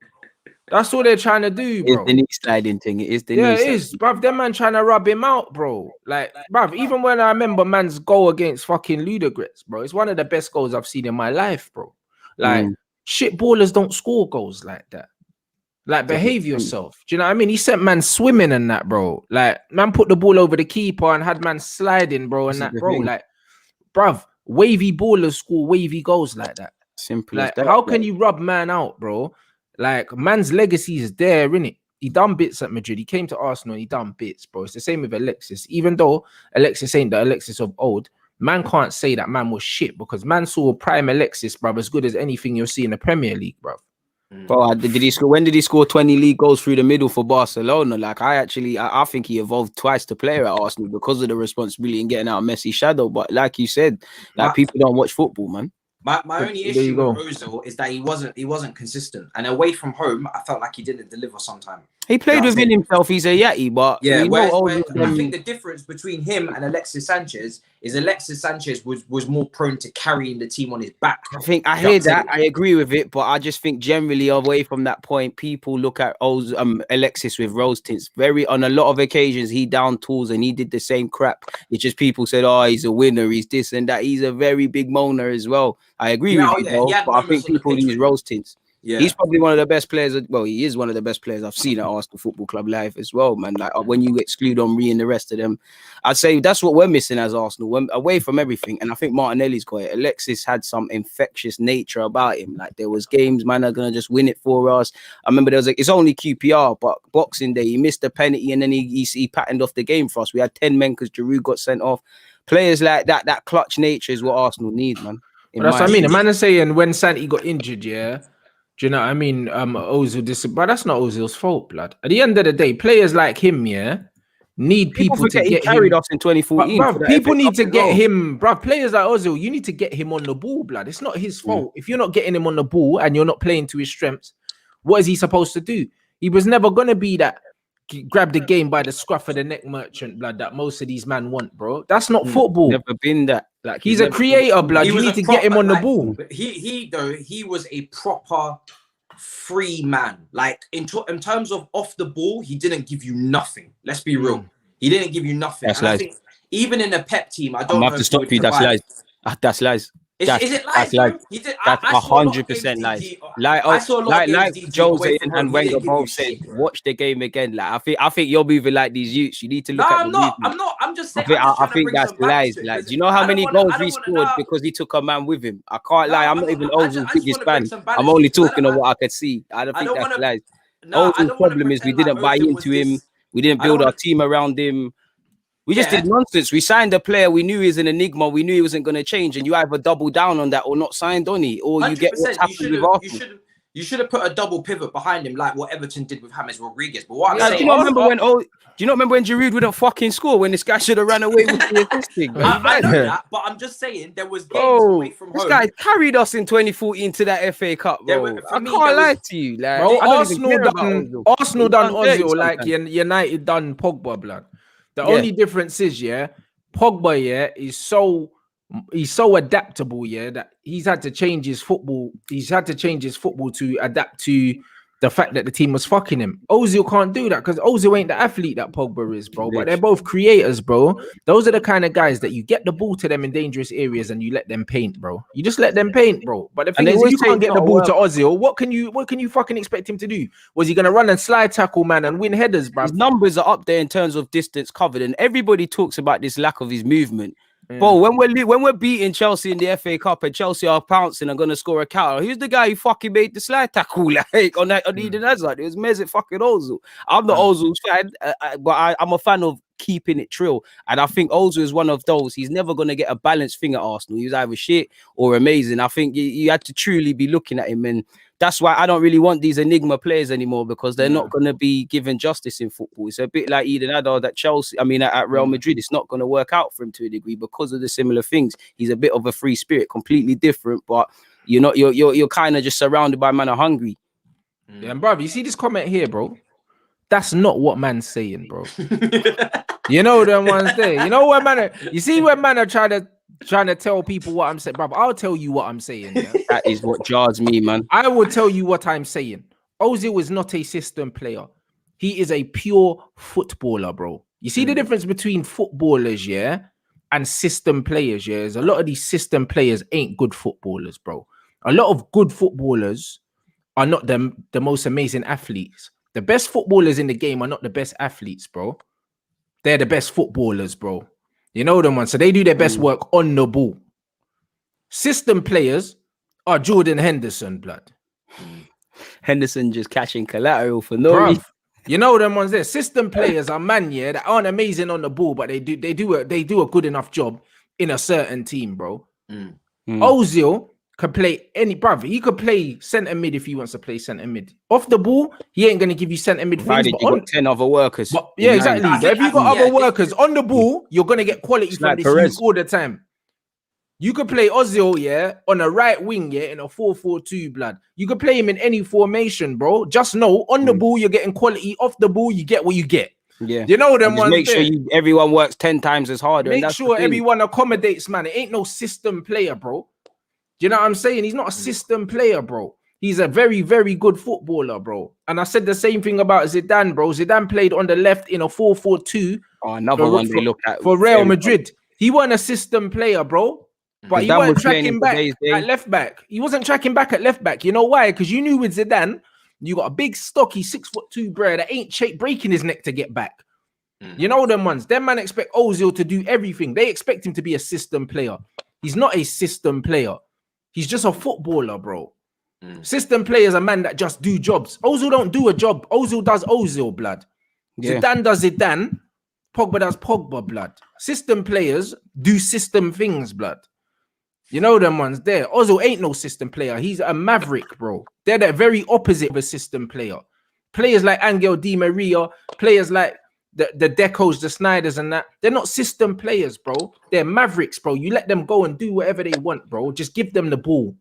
That's all they're trying to do, bro. It's the knee sliding thing. It is the knee sliding. It is, bruv. Them man trying to rub him out, bro. Like, bruv, even when I remember man's goal against fucking Ludogorets, bro, it's one of the best goals I've seen in my life, bro. Like, shit ballers don't score goals like that. Like, behave yourself. Do you know what I mean? He sent man swimming and that, bro. Like, man put the ball over the keeper and had man sliding, bro, and that, bro. Like, bruv, wavy ballers score wavy goals like that. Simple like, as that. How can you rub man out, bro? Like, man's legacy is there, innit? he done bits at Madrid. He came to Arsenal and he done bits, bro. It's the same with Alexis. Even though Alexis ain't the Alexis of old, man can't say that man was shit because man saw prime Alexis, bro, as good as anything you'll see in the Premier League, bro. Bro, did he score? When did he score 20 league goals through the middle for Barcelona? Like, I think he evolved twice to player at Arsenal because of the responsibility in getting out of Messi's shadow. But like you said, like people don't watch football, man. My only issue with Ozil is that he wasn't consistent, and away from home, I felt like he didn't deliver sometimes. He played within himself. He's a yeti, but yeah. I think the difference between him and Alexis Sanchez is Alexis Sanchez was more prone to carrying the team on his back. I hear that. I agree with it, but I just think generally away from that point, people look at Alexis with rose tints. On a lot of occasions, he down tools and he did the same crap. It's just people said, "Oh, he's a winner. He's this and that." He's a very big moaner as well. I agree with you, though, but I think people use rose tints. Yeah. He's probably one of the best players. Well, he is one of the best players I've seen at Arsenal Football Club live as well, man. Like when you exclude Henry and the rest of them, I'd say that's what we're missing as Arsenal, away from everything. And I think Martinelli's got it. Alexis had some infectious nature about him. Like there was games, man, are gonna just win it for us. I remember there was it's only QPR, but Boxing Day he missed a penalty and then he patterned off the game for us. We had 10 men because Giroud got sent off. Players like that clutch nature is what Arsenal need, man. That's what I mean. The man is saying when Santi got injured, yeah. Do you know what I mean? Ozil, but that's not Ozil's fault, blood. At the end of the day, players like him, yeah, need people to get carried us in 2014. Bruv, people need to get him, bruv. Players like Ozil, you need to get him on the ball, blood. It's not his fault. If you're not getting him on the ball and you're not playing to his strengths, what is he supposed to do? He was never gonna be that grab the game by the scruff of the neck merchant, blood, that most of these men want, bro. That's not football. Never been that. Like he's a creator, blood. You need to get him on the ball. He was a proper free man. Like in terms of off the ball, he didn't give you nothing. Let's be real. He didn't give you nothing. That's lies. I think even in a Pep team, I don't have to stop you. That's lies. That's lies. Is it lies? That's 100% lies. Like Jose and Wenger both said, watch the game again. Like I think you're moving like these youths. You need to look at. I'm not. I'm just saying. I think that's lies. Like, do you know how many goals we scored because he took a man with him? I can't lie. I'm not even Ozil's biggest fan. I'm only talking of what I could see. I don't think that's lies. Ozil's problem is we didn't buy into him. We didn't build our team around him. We just did nonsense. We signed a player. We knew he was an enigma. We knew he wasn't going to change. And you either double down on that or not signed on it. Or you get what's happened with Arsenal. You should have put a double pivot behind him like what Everton did with James Rodriguez. But what I'm saying, do you not remember when Giroud wouldn't fucking score when this guy should have ran away with the assisting? I know that, but I'm just saying there was games away from home. This guy carried us in 2014 to that FA Cup, bro. I can't lie to you. Like, bro, Arsenal done Ozil like United done Pogba, blood. The only difference is, Pogba, he's so adaptable, that he's had to change his football. He's had to change his football to adapt to the fact that the team was fucking him. Ozil can't do that because Ozil ain't the athlete that Pogba is, bro. But they're both creators, bro. Those are the kind of guys that you get the ball to them in dangerous areas and you let them paint, bro. You just let them paint, bro. But the thing is, if you can't get the ball to Ozil, what can you fucking expect him to do? Was he gonna run and slide tackle, man, and win headers, bro? His numbers are up there in terms of distance covered, and everybody talks about this lack of his movement. Bro, when we're beating Chelsea in the FA Cup and Chelsea are pouncing and gonna score a counter, who's the guy who fucking made the slide tackle like on Eden Hazard? It was Mesut fucking Ozil. I'm not Ozil's fan, but I'm a fan of keeping it trill, and I think Ozil is one of those. He's never gonna get a balanced thing at Arsenal. He was either shit or amazing. I think you had to truly be looking at him, and that's why I don't really want these enigma players anymore because they're not going to be given justice in football. It's a bit like Eden Hazard at Chelsea. I mean, at Real Madrid, it's not going to work out for him to a degree because of the similar things. He's a bit of a free spirit, completely different, but you're kind of just surrounded by man are hungry. Yeah, and bro, you see this comment here, bro? That's not what man's saying, bro. You know them ones there. You know what man? You see when man are trying to tell people what I'm saying, bro. I'll tell you what I'm saying. Yeah? That is what jars me, man. I will tell you what I'm saying. Ozil is not a system player. He is a pure footballer, bro. You see the difference between footballers, and system players, A lot of these system players ain't good footballers, bro. A lot of good footballers are not the most amazing athletes. The best footballers in the game are not the best athletes, bro. They're the best footballers, bro. You know them ones. So they do their best work on the ball. System players are Jordan Henderson, blood. Henderson just catching collateral for no reason. You know them ones there. System players are man, yeah, that aren't amazing on the ball, but they do a good enough job in a certain team, bro. Ozil can play any brother. He could play centre mid if he wants to play centre mid. Off the ball, he ain't gonna give you centre mid things. But you got 10 other workers. But, yeah, exactly. But if you got other workers on the ball, you're gonna get quality from like this youth all the time. You could play Ozil, yeah, on a right wing, yeah, in a 4-4-2, blood. You could play him in any formation, bro. Just know, on the ball, you're getting quality. Off the ball, you get what you get. Yeah. You know them ones. Make sure everyone works 10 times as hard. Make sure everyone accommodates, man. It ain't no system player, bro. Do you know what I'm saying? He's not a system player, bro. He's a very, very good footballer, bro. And I said the same thing about Zidane, bro. Zidane played on the left in a 4-4-2. Oh, another one they look at. For Real Madrid. He wasn't a system player, bro. But he wasn't tracking back at left back. He wasn't tracking back at left back. You know why? Because you knew with Zidane, you got a big, stocky 6'2" bro that ain't breaking his neck to get back. You know them ones. Them man expect Ozil to do everything. They expect him to be a system player. He's not a system player. He's just a footballer, bro. System players are man that just do jobs. Ozil don't do a job. Ozil does Ozil, blood. Yeah. Zidane does Zidane. Pogba does Pogba, blood. System players do system things, blood. You know them ones there. Ozil ain't no system player. He's a maverick, bro. They're the very opposite of a system player. Players like Angel Di Maria, players like the Decos, the Snyders and that, they're not system players, bro. They're mavericks, bro. You let them go and do whatever they want, bro. Just give them the ball.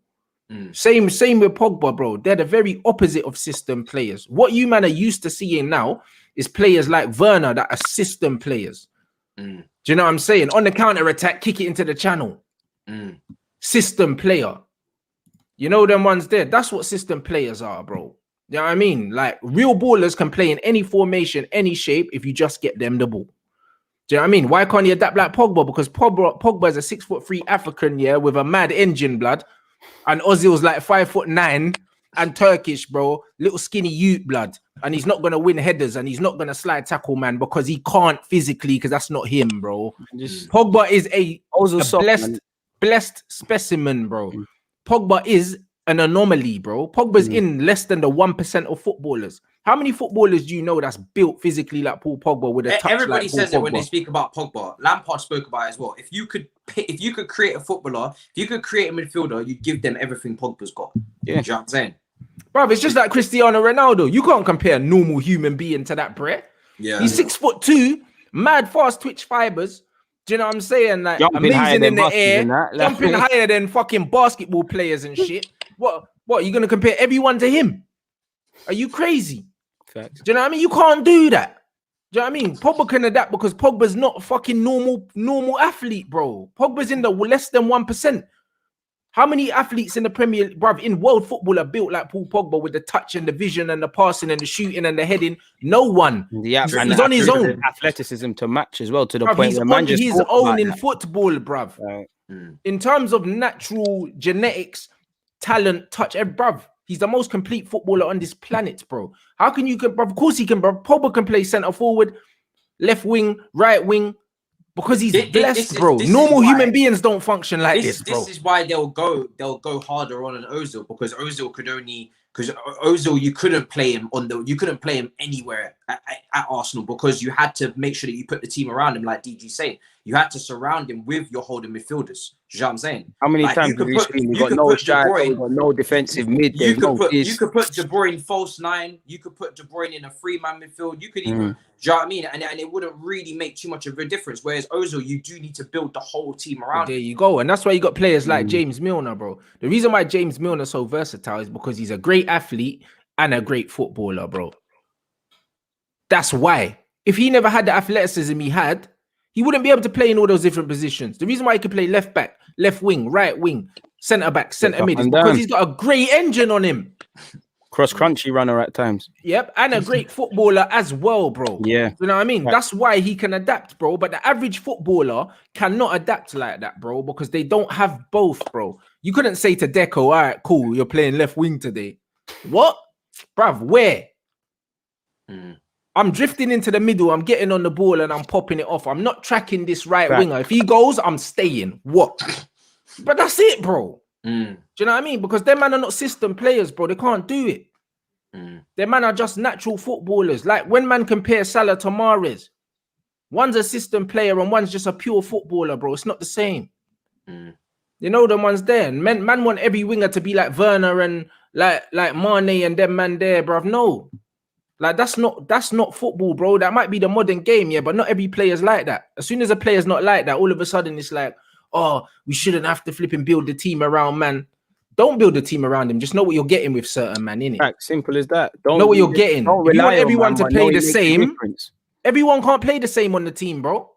Same with Pogba, bro. They're the very opposite of system players. What you man are used to seeing now is players like Werner that are system players. Do you know what I'm saying? On the counter attack, kick it into the channel. System player. You know them ones there. That's what system players are, bro. You know what I mean? Like real ballers can play in any formation, any shape if you just get them the ball. Do you know what I mean? Why can't you adapt like Pogba? Because Pogba is a 6'3" African, yeah, with a mad engine, blood. And Ozil's like 5'9" and Turkish, bro. Little skinny youth, blood. And he's not gonna win headers and he's not gonna slide tackle, man, because he can't physically, because that's not him, bro. Pogba is a blessed specimen, bro. Pogba is an anomaly, bro. Pogba's in less than the 1% of footballers. How many footballers do you know that's built physically like Paul Pogba with a touch? Everybody like says Paul it when Pogba? they speak about Pogba. Lampard spoke about it as well. If you could create a footballer, if you could create a midfielder, you give them everything Pogba's got. Yeah, you know what I'm saying? Bro, it's just like Cristiano Ronaldo. You can't compare a normal human being to that, bre. Yeah. He's 6'2", mad fast twitch fibers. Do you know what I'm saying? Like jumping amazing in the air, like, jumping higher than fucking basketball players and shit. What? You gonna compare everyone to him? Are you crazy? Facts. Do you know what I mean? You can't do that. Do you know what I mean? Pogba can adapt because Pogba's not a fucking normal athlete, bro. Pogba's in the less than 1%. How many athletes in the Premier League, bruv, in world football are built like Paul Pogba with the touch and the vision and the passing and the shooting and the heading? No one. Yeah, he's on his own. Athleticism to match as well, to the Bruv, point he's where man on just his own in football, bruv. Right. In terms of natural genetics, talent, touch, bruv, he's the most complete footballer on this planet, bro. How can you, bruv? Of course he can, bruv. Pogba can play centre forward, left wing, right wing. Because he's blessed, bro. Normal human beings don't function like this, bro. This is why they'll go harder on an Ozil, because Ozil could only, because Ozil you couldn't play him anywhere at Arsenal, because you had to make sure that you put the team around him, like DG saying. You had to surround him with your holding midfielders. You know what I'm saying? How many times have we seen we got no striker, we got no defensive mid? You could put De Bruyne false 9. You could put De Bruyne in a 3-man midfield. You could even, do you know what I mean? And it wouldn't really make too much of a difference. Whereas Ozil, you do need to build the whole team around. There you go. And that's why you got players like James Milner, bro. The reason why James Milner is so versatile is because he's a great athlete and a great footballer, bro. That's why. If he never had the athleticism he had, he wouldn't be able to play in all those different positions. The reason why he can play left back, left wing, right wing, centre back, centre mid is because he's got a great engine on him. Cross crunchy runner at times. Yep, and a great footballer as well, bro. Yeah. You know what I mean? Right. That's why he can adapt, bro. But the average footballer cannot adapt like that, bro, because they don't have both, bro. You couldn't say to Deco, all right, cool, you're playing left wing today. What? Bruv, where? I'm drifting into the middle. I'm getting on the ball and I'm popping it off. I'm not tracking this right winger. If he goes, I'm staying. What? But that's it, bro. Do you know what I mean? Because them man are not system players, bro. They can't do it. Their man are just natural footballers. Like when man compare Salah to Mahrez, one's a system player and one's just a pure footballer, bro. It's not the same. You know the ones there. Man want every winger to be like Werner and like Mane and them man there, bruv. No. Like that's not football, bro. That might be the modern game, yeah, but not every player's like that. As soon as a player's not like that, all of a sudden it's like, oh, we shouldn't have to flip and build the team around man. Don't build the team around him. Just know what you're getting with certain man, innit? Right, simple as that. Don't know what you're getting. You want everyone to play the same. Everyone can't play the same on the team, bro.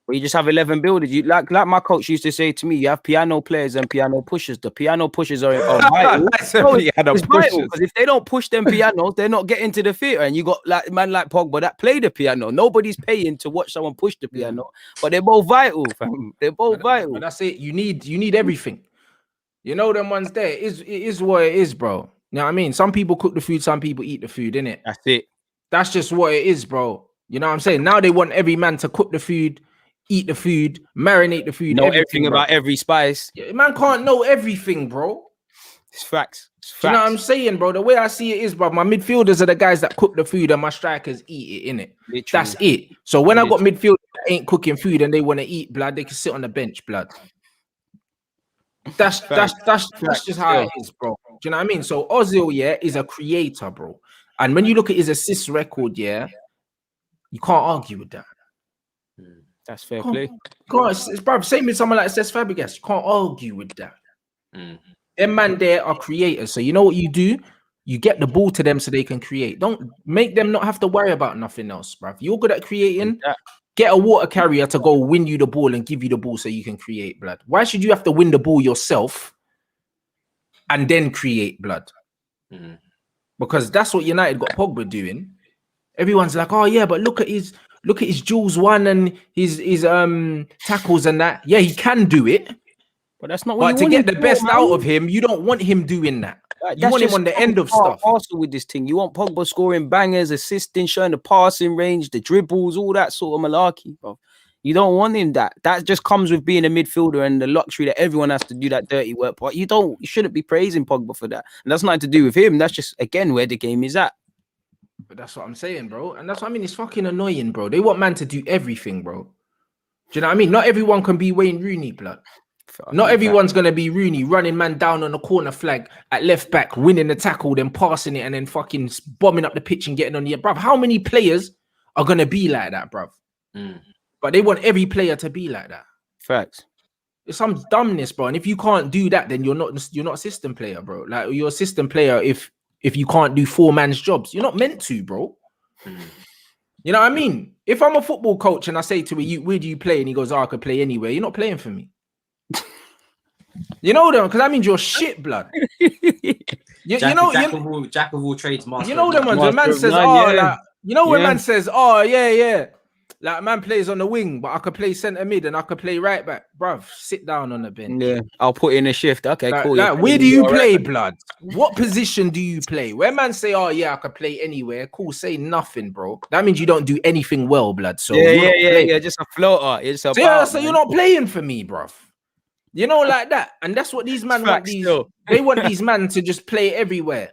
Well, you just have 11 builders. You like my coach used to say to me, you have piano players and piano pushers. The piano pushers are vital. It's vital because if they don't push them pianos, they're not getting to the theater. And you got like man like Pogba that play the piano. Nobody's paying to watch someone push the piano, but they're both vital, fam. They're both vital. But that's it. You need everything. You know them ones there. It is what it is, bro. You know what I mean? Some people cook the food, some people eat the food, innit? That's it. That's just what it is, bro. You know what I'm saying? Now they want every man to cook the food, eat the food, marinate the food. Know everything about every spice. Yeah, man can't know everything, bro. It's facts. You know what I'm saying, bro? The way I see it is, bro, my midfielders are the guys that cook the food and my strikers eat it, innit? Literally. That's it. So when I got midfielders that ain't cooking food and they want to eat, blood, they can sit on the bench, blood. That's just how it is, bro. Do you know what I mean? So Ozil, yeah, is a creator, bro. And when you look at his assist record, yeah, you can't argue with that. That's fair play. It's bro, same with someone like Cesc Fabregas. You can't argue with that. Them man there are creators. So you know what you do? You get the ball to them so they can create. Don't make them not have to worry about nothing else, bro. You're good at creating. Get a water carrier to go win you the ball and give you the ball so you can create, blood. Why should you have to win the ball yourself and then create, blood? Because that's what United got Pogba doing. Everyone's like, oh yeah, but look at his Jules 1 and his tackles and that. Yeah, he can do it. But that's not what you want. But to get the best out of him, you don't want him doing that. You want him on the end of stuff. Also with this thing, you want Pogba scoring bangers, assisting, showing the passing range, the dribbles, all that sort of malarkey, bro. You don't want him that. That just comes with being a midfielder and the luxury that everyone has to do that dirty work. But you shouldn't be praising Pogba for that. And that's nothing to do with him. That's just again where the game is at. But that's what I'm saying, bro. And that's what I mean. It's fucking annoying, bro. They want man to do everything, bro. Do you know what I mean? Not everyone can be Wayne Rooney, blood. Not everyone's going to be Rooney running man down on the corner flag at left back, winning the tackle, then passing it and then fucking bombing up the pitch and getting on the... Bruv, how many players are going to be like that, bruv? But they want every player to be like that. Facts. It's some dumbness, bro. And if you can't do that, then you're not a system player, bro. Like, you're a system player if you can't do four man's jobs. You're not meant to, bro. You know what I mean? If I'm a football coach and I say to you, where do you play? And he goes, oh, I could play anywhere. You're not playing for me. You know them, because that means you're shit, blood. Jack of all trades, master. You know them ones. When man says, when man says, oh, yeah. Like, man plays on the wing, but I could play centre mid and I could play right back. Bruv, sit down on the bench. Yeah, I'll put in a shift. Okay, cool. Like, where do you play, blood? What position do you play? When man say, oh, yeah, I could play anywhere, cool, say nothing, bro. That means you don't do anything well, blood. So yeah, just a floater. It's a so you're not playing for me, bruv. You know, like that. And that's what these men want. They want these men to just play everywhere.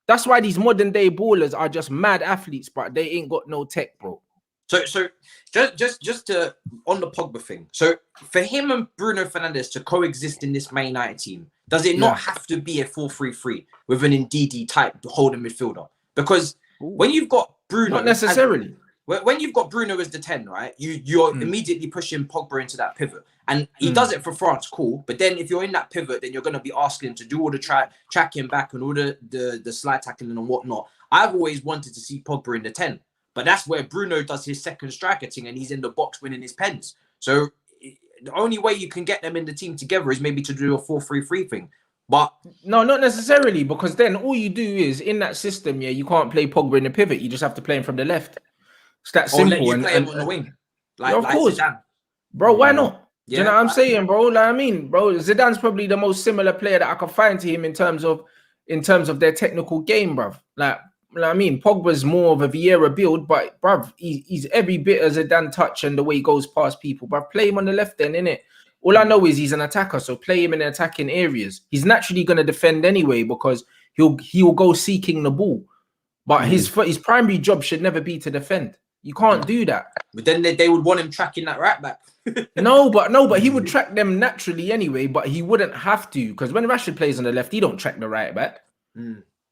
That's why these modern day ballers are just mad athletes, but they ain't got no tech, bro. So just to on the Pogba thing. So for him and Bruno Fernandes to coexist in this Man United team, does it not have to be a 4-3-3 with an Ndidi type holding midfielder? Because when you've got Bruno, not necessarily. When you've got Bruno as the 10, right? You're immediately pushing Pogba into that pivot. And he does it for France, cool. But then if you're in that pivot, then you're going to be asking him to do all the tracking back and all the slide tackling and whatnot. I've always wanted to see Pogba in the 10. But that's where Bruno does his second striker thing and he's in the box winning his pens. So the only way you can get them in the team together is maybe to do a 4-3-3 thing. But no, not necessarily, because then all you do is in that system, you can't play Pogba in the pivot. You just have to play him from the left. It's that simple. You play him on the wing. Of course. Zidane. Bro, why not? Do you know what I'm saying, bro? Like, I mean, bro, Zidane's probably the most similar player that I could find to him in terms of their technical game, bro. Like I mean, Pogba's more of a Vieira build, but bruv, he's every bit as a Zidane touch and the way he goes past people. But play him on the left then, innit? All I know is he's an attacker, so play him in attacking areas. He's naturally going to defend anyway because he'll go seeking the ball. But his primary job should never be to defend. You can't do that. But then they would want him tracking that right back. No, but he would track them naturally anyway. But he wouldn't have to, because when Rashford plays on the left, he don't track the right back.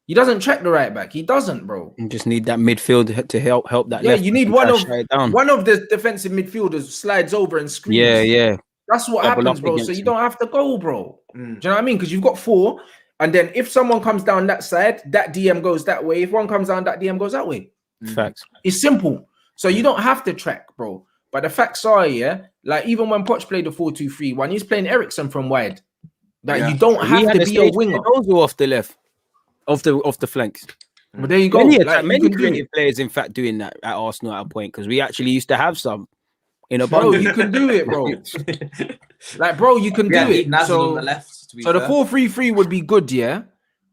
He doesn't track the right back. He doesn't, bro. You just need that midfield to help that. Yeah, left you need one of the defensive midfielders slides over and screens. Yeah. That's what happens, bro. So you don't have to go, bro. Do you know what I mean? Because you've got 4, and then if someone comes down that side, that DM goes that way. If one comes down, that DM goes that way. Facts. It's simple. So you don't have to track, bro. But the facts are, like even when Poch played the 4-2-3-1, he's playing Eriksen from wide. Like you don't have to be a winger. Ozil off the left, off the flanks. But there you go. Many creative players, in fact, doing that at Arsenal at a point, because we actually used to have some in a bro. You can do it, bro. Like, bro, you can do it. So on the left, the 4-3-3 would be good, yeah.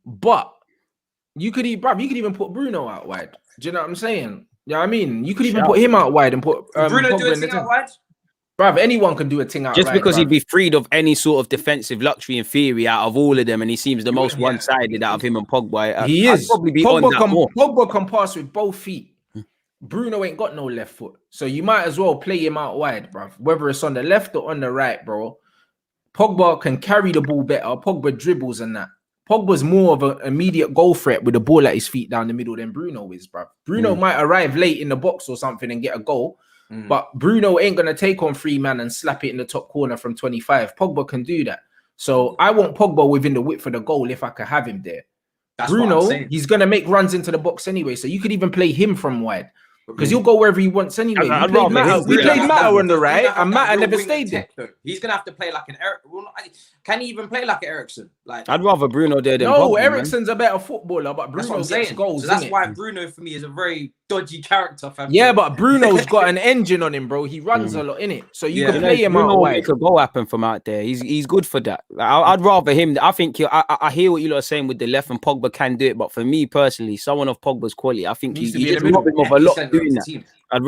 But you could even put Bruno out wide. Do you know what I'm saying? Yeah, I mean, you could even put him out wide and put Bruno do a thing out wide. Bruv, anyone can do a thing out just right, because bruv. He'd be freed of any sort of defensive luxury in theory out of all of them, and he seems the most one-sided out of him and Pogba. He is. Probably be on that more. Pogba can pass with both feet. Bruno ain't got no left foot, so you might as well play him out wide, bruv. Whether it's on the left or on the right, bro. Pogba can carry the ball better. Pogba dribbles and that. Pogba's more of an immediate goal threat with the ball at his feet down the middle than Bruno is, bruv. Bruno might arrive late in the box or something and get a goal, but Bruno ain't going to take on 3 man and slap it in the top corner from 25. Pogba can do that. So I want Pogba within the width of the goal if I could have him there. That's Bruno, he's going to make runs into the box anyway, so you could even play him from wide. Because he'll go wherever he wants anyway. We played Matter on the right, and Matter never stayed there. He's gonna have to play like an Eric. Can he even play like an Eriksen? Like, I'd rather Bruno there than no. Pogba, Eriksen's a better footballer, but Bruno gets goals. So that's why Bruno for me is a very dodgy character. Fam. Yeah, but Bruno's got an engine on him, bro. He runs a lot in it, so you can play him out wide. Make a goal happen from out there. He's good for that. Like, I'd rather him. I think I hear what you lot are saying with the left, and Pogba can do it. But for me personally, someone of Pogba's quality, I think he just robbed him of a lot doing that. I'd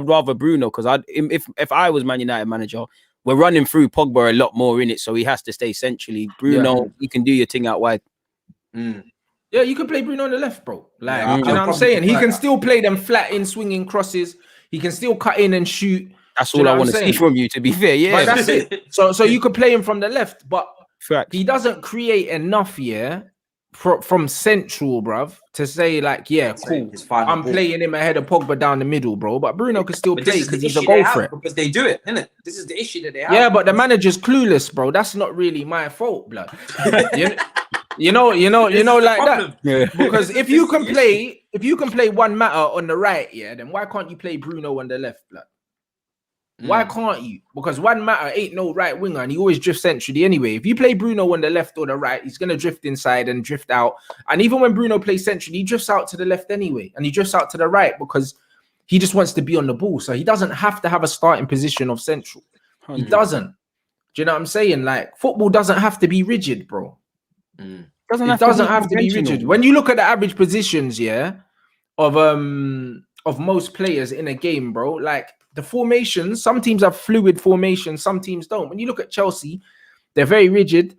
rather Bruno, because if I was Man United manager, we're running through Pogba a lot more in it, so he has to stay centrally. Bruno, you can do your thing out wide. Yeah, you can play Bruno on the left, bro. Like, you know what I'm saying? He can still play them flat in swinging crosses. He can still cut in and shoot. That's all I want to see from you, to be fair. Yeah, but that's it. So you could play him from the left, but he doesn't create enough, from central, bruv, to say like, cool, I'm playing him ahead of Pogba down the middle, bro. But Bruno can still play because he's a goal threat. Because they do it, isn't it? This is the issue that they have. Yeah, but the manager's clueless, bro. That's not really my fault, blood. you know, like that. Yeah. Because if you can play one Matter on the right, then why can't you play Bruno on the left, blood? Why can't you? Because one Matter ain't no right winger and he always drifts centrally anyway. If you play Bruno on the left or the right, he's going to drift inside and drift out. And even when Bruno plays centrally, he drifts out to the left anyway. And he drifts out to the right because he just wants to be on the ball. So he doesn't have to have a starting position of central. He doesn't. Do you know what I'm saying? Like, football doesn't have to be rigid, bro. It doesn't have to be rigid. When you look at the average positions, of most players in a game, bro, like, the formations, some teams have fluid formations, some teams don't. When you look at Chelsea, they're very rigid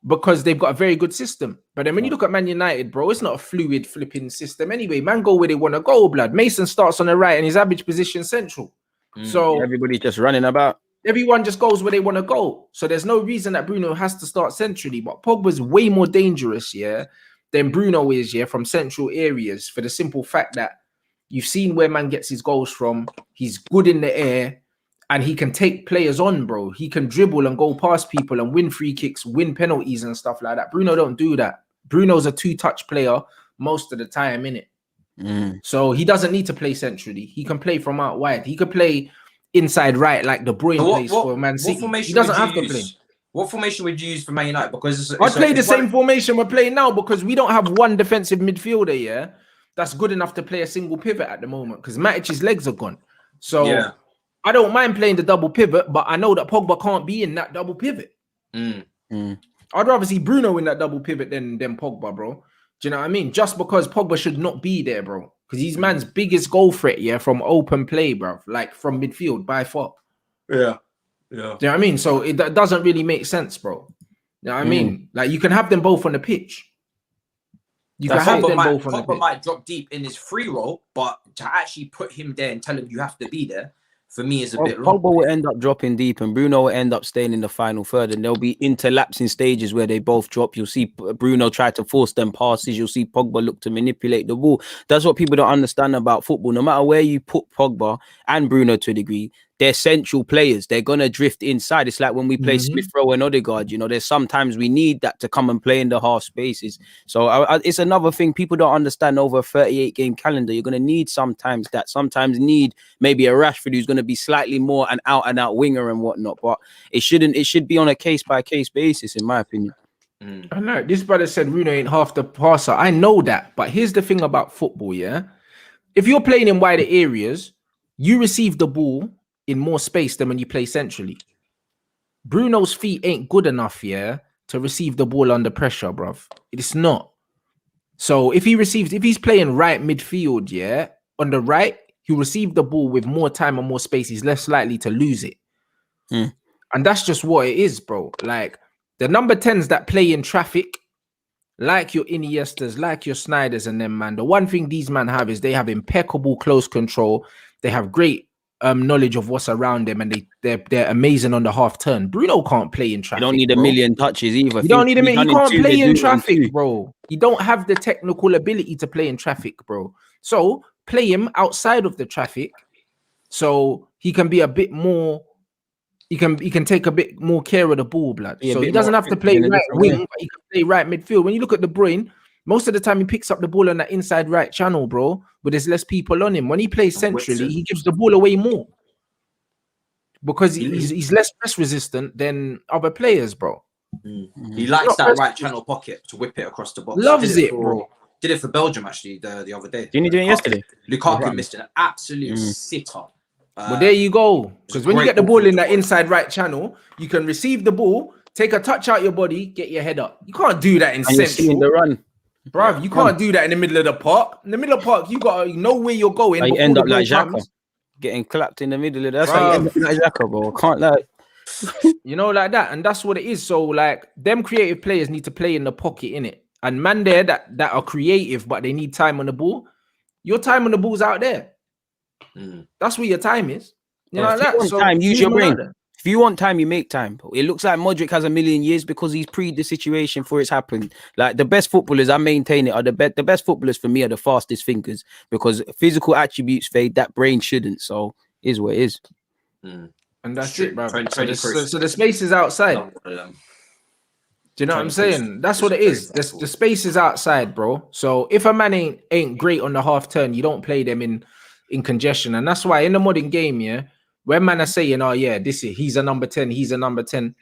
because they've got a very good system. But then when you look at Man United, bro, it's not a fluid flipping system anyway. Man go where they want to go, blood. Mason starts on the right and his average position central. So everybody's just running about. Everyone just goes where they want to go. So there's no reason that Bruno has to start centrally. But Pogba's way more dangerous, than Bruno is, from central areas, for the simple fact that you've seen where man gets his goals from. He's good in the air and he can take players on, bro. He can dribble and go past people and win free kicks, win penalties and stuff like that. Bruno don't do that. Bruno's a 2-touch player most of the time, innit? So he doesn't need to play centrally. He can play from out wide. He could play inside right like De Bruyne plays for Man City. He doesn't have to play. What formation would you use for Man United? Because I'd play the same formation we're playing now because we don't have one defensive midfielder, that's good enough to play a single pivot at the moment because Matic's legs are gone. So I don't mind playing the double pivot, but I know that Pogba can't be in that double pivot. I'd rather see Bruno in that double pivot than Pogba, bro. Do you know what I mean? Just because Pogba should not be there, bro. Because he's man's biggest goal threat, from open play, bro. Like from midfield by far. Yeah. Do you know what I mean? So it doesn't really make sense, bro. You know what I mean? Like you can have them both on the pitch. You can have them both on the Pogba pitch. might drop deep in his free role, but to actually put him there and tell him you have to be there, for me, is a bit long. Pogba will end up dropping deep, and Bruno will end up staying in the final third, and there'll be interlapsing stages where they both drop. You'll see Bruno try to force them passes. You'll see Pogba look to manipulate the ball. That's what people don't understand about football. No matter where you put Pogba and Bruno to a degree, they're central players. They're gonna drift inside. It's like when we play Smith Rowe and Odegaard. You know, there's sometimes we need that to come and play in the half spaces. So it's another thing people don't understand over a 38-game calendar. You're gonna need sometimes need maybe a Rashford who's gonna be slightly more an out-and-out winger and whatnot. But it should be on a case-by-case basis, in my opinion. I know this brother said Bruno ain't half the passer. I know that, but here's the thing about football, yeah. If you're playing in wider areas, you receive the ball in more space than when you play centrally. Bruno's feet ain't good enough, yeah, to receive the ball under pressure, bruv. It's not. So if he's playing right midfield, yeah, on the right, he'll receive the ball with more time and more space. He's less likely to lose it. And that's just what it is, bro. Like the number 10s that play in traffic, like your Iniestas, like your Snyders and them, man. The one thing these men have is they have impeccable close control. They have great knowledge of what's around them, and they're amazing on the half turn. Bruno can't play in traffic. You don't need a million touches either. You don't need a million. You can't play in traffic, bro. You don't have the technical ability to play in traffic, bro. So play him outside of the traffic, so he can be a bit more. He can take a bit more care of the ball, blood. So he doesn't have to play right wing, but he can play right midfield. When you look at De Bruyne, most of the time he picks up the ball on that inside right channel, bro, but there's less people on him. When he plays centrally, he gives the ball away more because he's less press resistant than other players, bro. He likes that right channel pocket to whip it across the box. Loves it, bro. Did it for Belgium actually the other day. Didn't he do it yesterday? Lukaku missed an absolute sitter. Well, there you go. Because when you get the ball in that inside right channel, you can receive the ball, take a touch out your body, get your head up. You can't do that in central. The run. Bruv, you can't do that in the middle of the park. In the middle of the park, you got to know where you're going. You end up like Xhaka, getting clapped in the middle of that. That's how you end up like Xhaka, bro. I can't lie. You know, like that. And that's what it is. So, like, them creative players need to play in the pocket, innit? And man there that are creative, but they need time on the ball. Your time on the ball's out there. That's where your time is. You know, like that. So time, use your brain. If you want time, you make time. It looks like Modric has a million years because he's pre the situation for it's happened. Like the best footballers, I maintain it, are the best footballers for me are the fastest thinkers because physical attributes fade, that brain shouldn't. So is what it is. And that's it, bro. So the space is outside. Do you know what I'm saying? That's what it is. The space is outside, bro. So if a man ain't great on the half turn, you don't play them in congestion. And that's why in the modern game, yeah, when man are saying, oh yeah, he's a number 10, he's a number 10.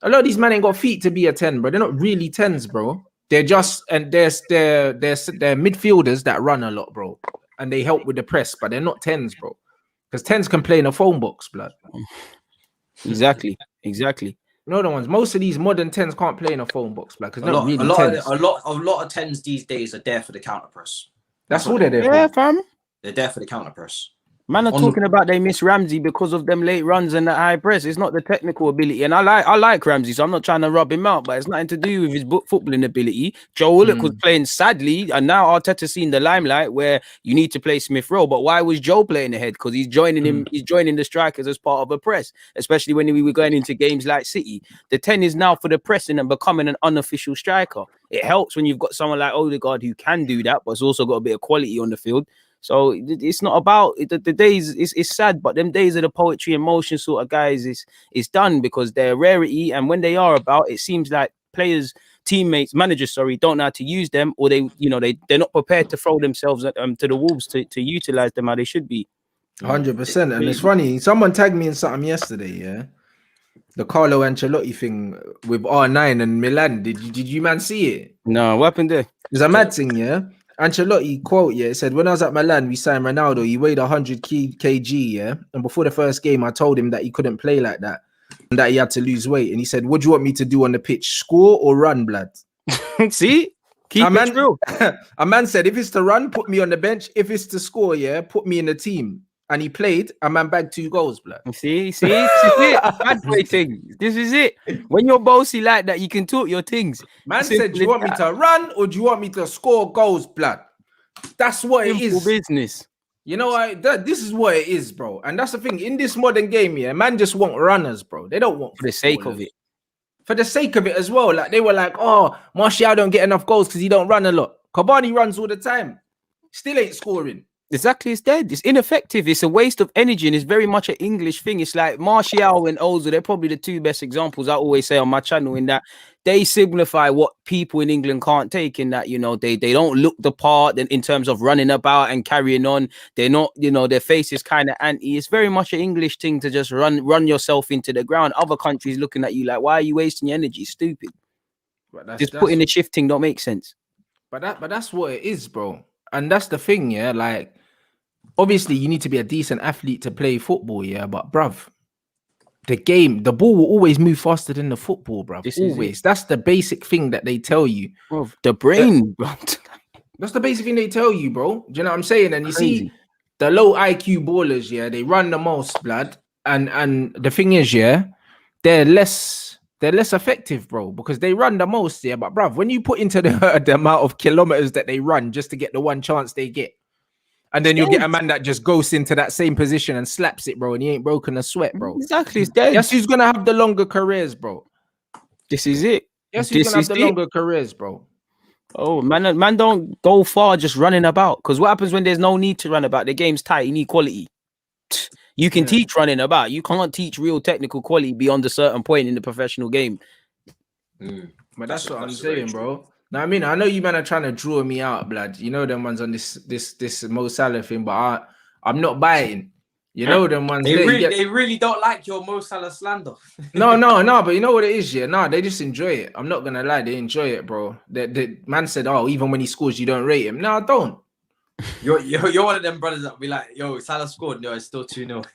A lot of these men ain't got feet to be a 10, bro. They're not really 10s, bro. They're just, and they're midfielders that run a lot, bro. And they help with the press, but they're not 10s, bro. Because 10s can play in a phone box, blood. Exactly. No other ones. Most of these modern 10s can't play in a phone box, blood. Because not really 10s. A lot of 10s these days are there for the counter press. That's all they're there for. Yeah, fam. They're there for the counter press. Man are talking about they miss Ramsey because of them late runs and the high press. It's not the technical ability. And I like Ramsey, so I'm not trying to rub him out, but it's nothing to do with his footballing ability. Joe Willock was playing sadly, and now Arteta's seen the limelight where you need to play Smith Rowe. But why was Joe playing ahead? Because he's joining him, he's joining the strikers as part of a press, especially when we were going into games like City. The 10 is now for the pressing and becoming an unofficial striker. It helps when you've got someone like Odegaard who can do that, but it's also got a bit of quality on the field. So it's not about the days. It's sad, but them days of the poetry and motion sort of guys is done because they're a rarity. And when they are about, it seems like players, teammates, managers, don't know how to use them, or they're not prepared to throw themselves at to the wolves to utilize them how they should be. 100%. And it's funny. Someone tagged me in something yesterday. Yeah, the Carlo Ancelotti thing with R9 and Milan. Did you man see it? No, what happened there? It's a mad thing, yeah. Ancelotti quote, yeah, it said, when I was at Milan, we signed Ronaldo. He weighed 100 kg, yeah. And before the first game, I told him that he couldn't play like that and that he had to lose weight. And he said, what do you want me to do on the pitch? Score or run, blood? See? Keep it real. A man said, if it's to run, put me on the bench. If it's to score, yeah, put me in the team. and he played, a man bagged 2 goals, blood. See, this is it. Bad boy thing. This is it. When you're bossy like that, you can talk your things. Man said, do you want me to run or do you want me to score goals, blood? That's what it is. Business. You know, this is what it is, bro. And that's the thing. In this modern game, yeah, man just want runners, bro. They don't want for the sake of it. For the sake of it as well. Like, they were like, oh, Martial don't get enough goals because he don't run a lot. Cavani runs all the time. Still ain't scoring. Exactly, it's dead. It's ineffective. It's a waste of energy, and it's very much an English thing. It's like Martial and Ozil. They're probably the 2 best examples I always say on my channel, in that they signify what people in England can't take. In that, you know, they don't look the part in terms of running about and carrying on. They're not, you know, their face is kind of anti. It's very much an English thing to just run yourself into the ground. Other countries looking at you like, why are you wasting your energy? Stupid. Just putting the shifting don't make sense. But that's what it is, bro. And that's the thing, yeah. Like, obviously, you need to be a decent athlete to play football, yeah. But, bruv, the ball will always move faster than the football, bruv. Always. That's the basic thing that they tell you. Bruv, the brain, bro. That's the basic thing they tell you, bro. Do you know what I'm saying? And you see, the low IQ ballers, yeah, they run the most, blood. And the thing is, yeah, they're less effective, bro, because they run the most, yeah. But bruv, when you put into the amount of kilometers that they run just to get the one chance they get, and then you'll get a man that just goes into that same position and slaps it, bro, and he ain't broken a sweat, bro. Exactly, it's dead. Guess who's gonna have the longer careers, bro? This is it. Guess who's gonna have the longer careers, bro? Oh, man don't go far just running about. Because what happens when there's no need to run about? The game's tight, you need quality. You can teach running about. You can't teach real technical quality beyond a certain point in the professional game. But that's what I'm saying, bro. Now, I mean, I know you man are trying to draw me out, blood. You know them ones on this Mo Salah thing, but I'm not biting. You know them ones. They really don't like your Mo Salah slander. No, but you know what it is, yeah? No, they just enjoy it. I'm not gonna lie, they enjoy it, bro. The man said, oh, even when he scores, you don't rate him. No, I don't. You're one of them brothers that be like, yo, Salah scored. No, it's still 2-0.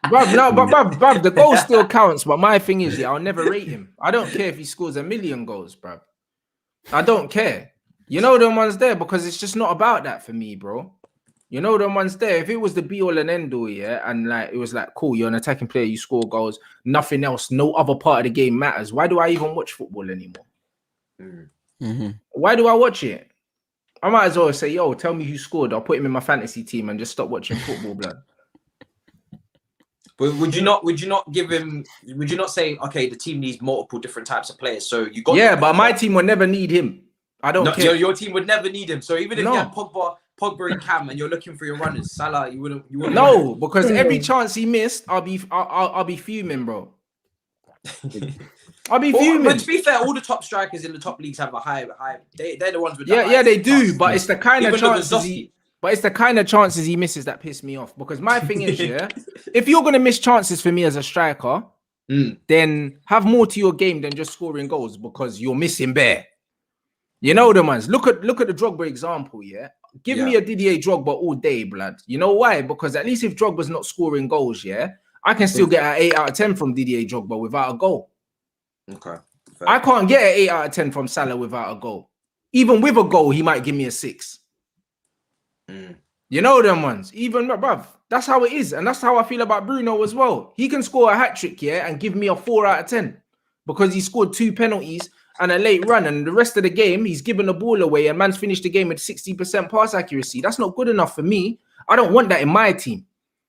Bruv, the goal still counts. But my thing is, yeah, I'll never rate him. I don't care if he scores 1,000,000 goals, bruv. I don't care. You know them ones there, because it's just not about that for me, bro. You know them ones there. If it was the be all and end all, yeah, and like it was like, cool, you're an attacking player, you score goals, nothing else, no other part of the game matters. Why do I even watch football anymore? Why do I watch it? I might as well say, yo, tell me who scored. I'll put him in my fantasy team and just stop watching football, blood. But would you not give him? Would you not say, okay, the team needs multiple different types of players? So you got but my team would never need him. I don't care. Your team would never need him. So even if you had Pogba and Cam, and you're looking for your runners, Salah, you wouldn't. No, because every chance he missed, I'll be fuming, bro. I'll be fuming. But to be fair, all the top strikers in the top leagues have a high. They're the ones with the they do. But it's the kind of chances. But it's the kind of chances he misses that piss me off. Because my thing is, if you're gonna miss chances for me as a striker, then have more to your game than just scoring goals, because you're missing bare. You know the ones. Look at the Drogba example, yeah. Give me a Didier Drogba all day, blood. You know why? Because at least if Drogba's not scoring goals, yeah, I can still get an 8 out of 10 from Didier Drogba without a goal. Okay. Fair. I can't get an 8 out of 10 from Salah without a goal. Even with a goal, he might give me a 6. You know them ones. Even, bruv, that's how it is. And that's how I feel about Bruno as well. He can score a hat-trick, yeah, and give me a 4 out of 10 because he scored 2 penalties and a late run, and the rest of the game, he's given the ball away, and man's finished the game with 60% pass accuracy. That's not good enough for me. I don't want that in my team.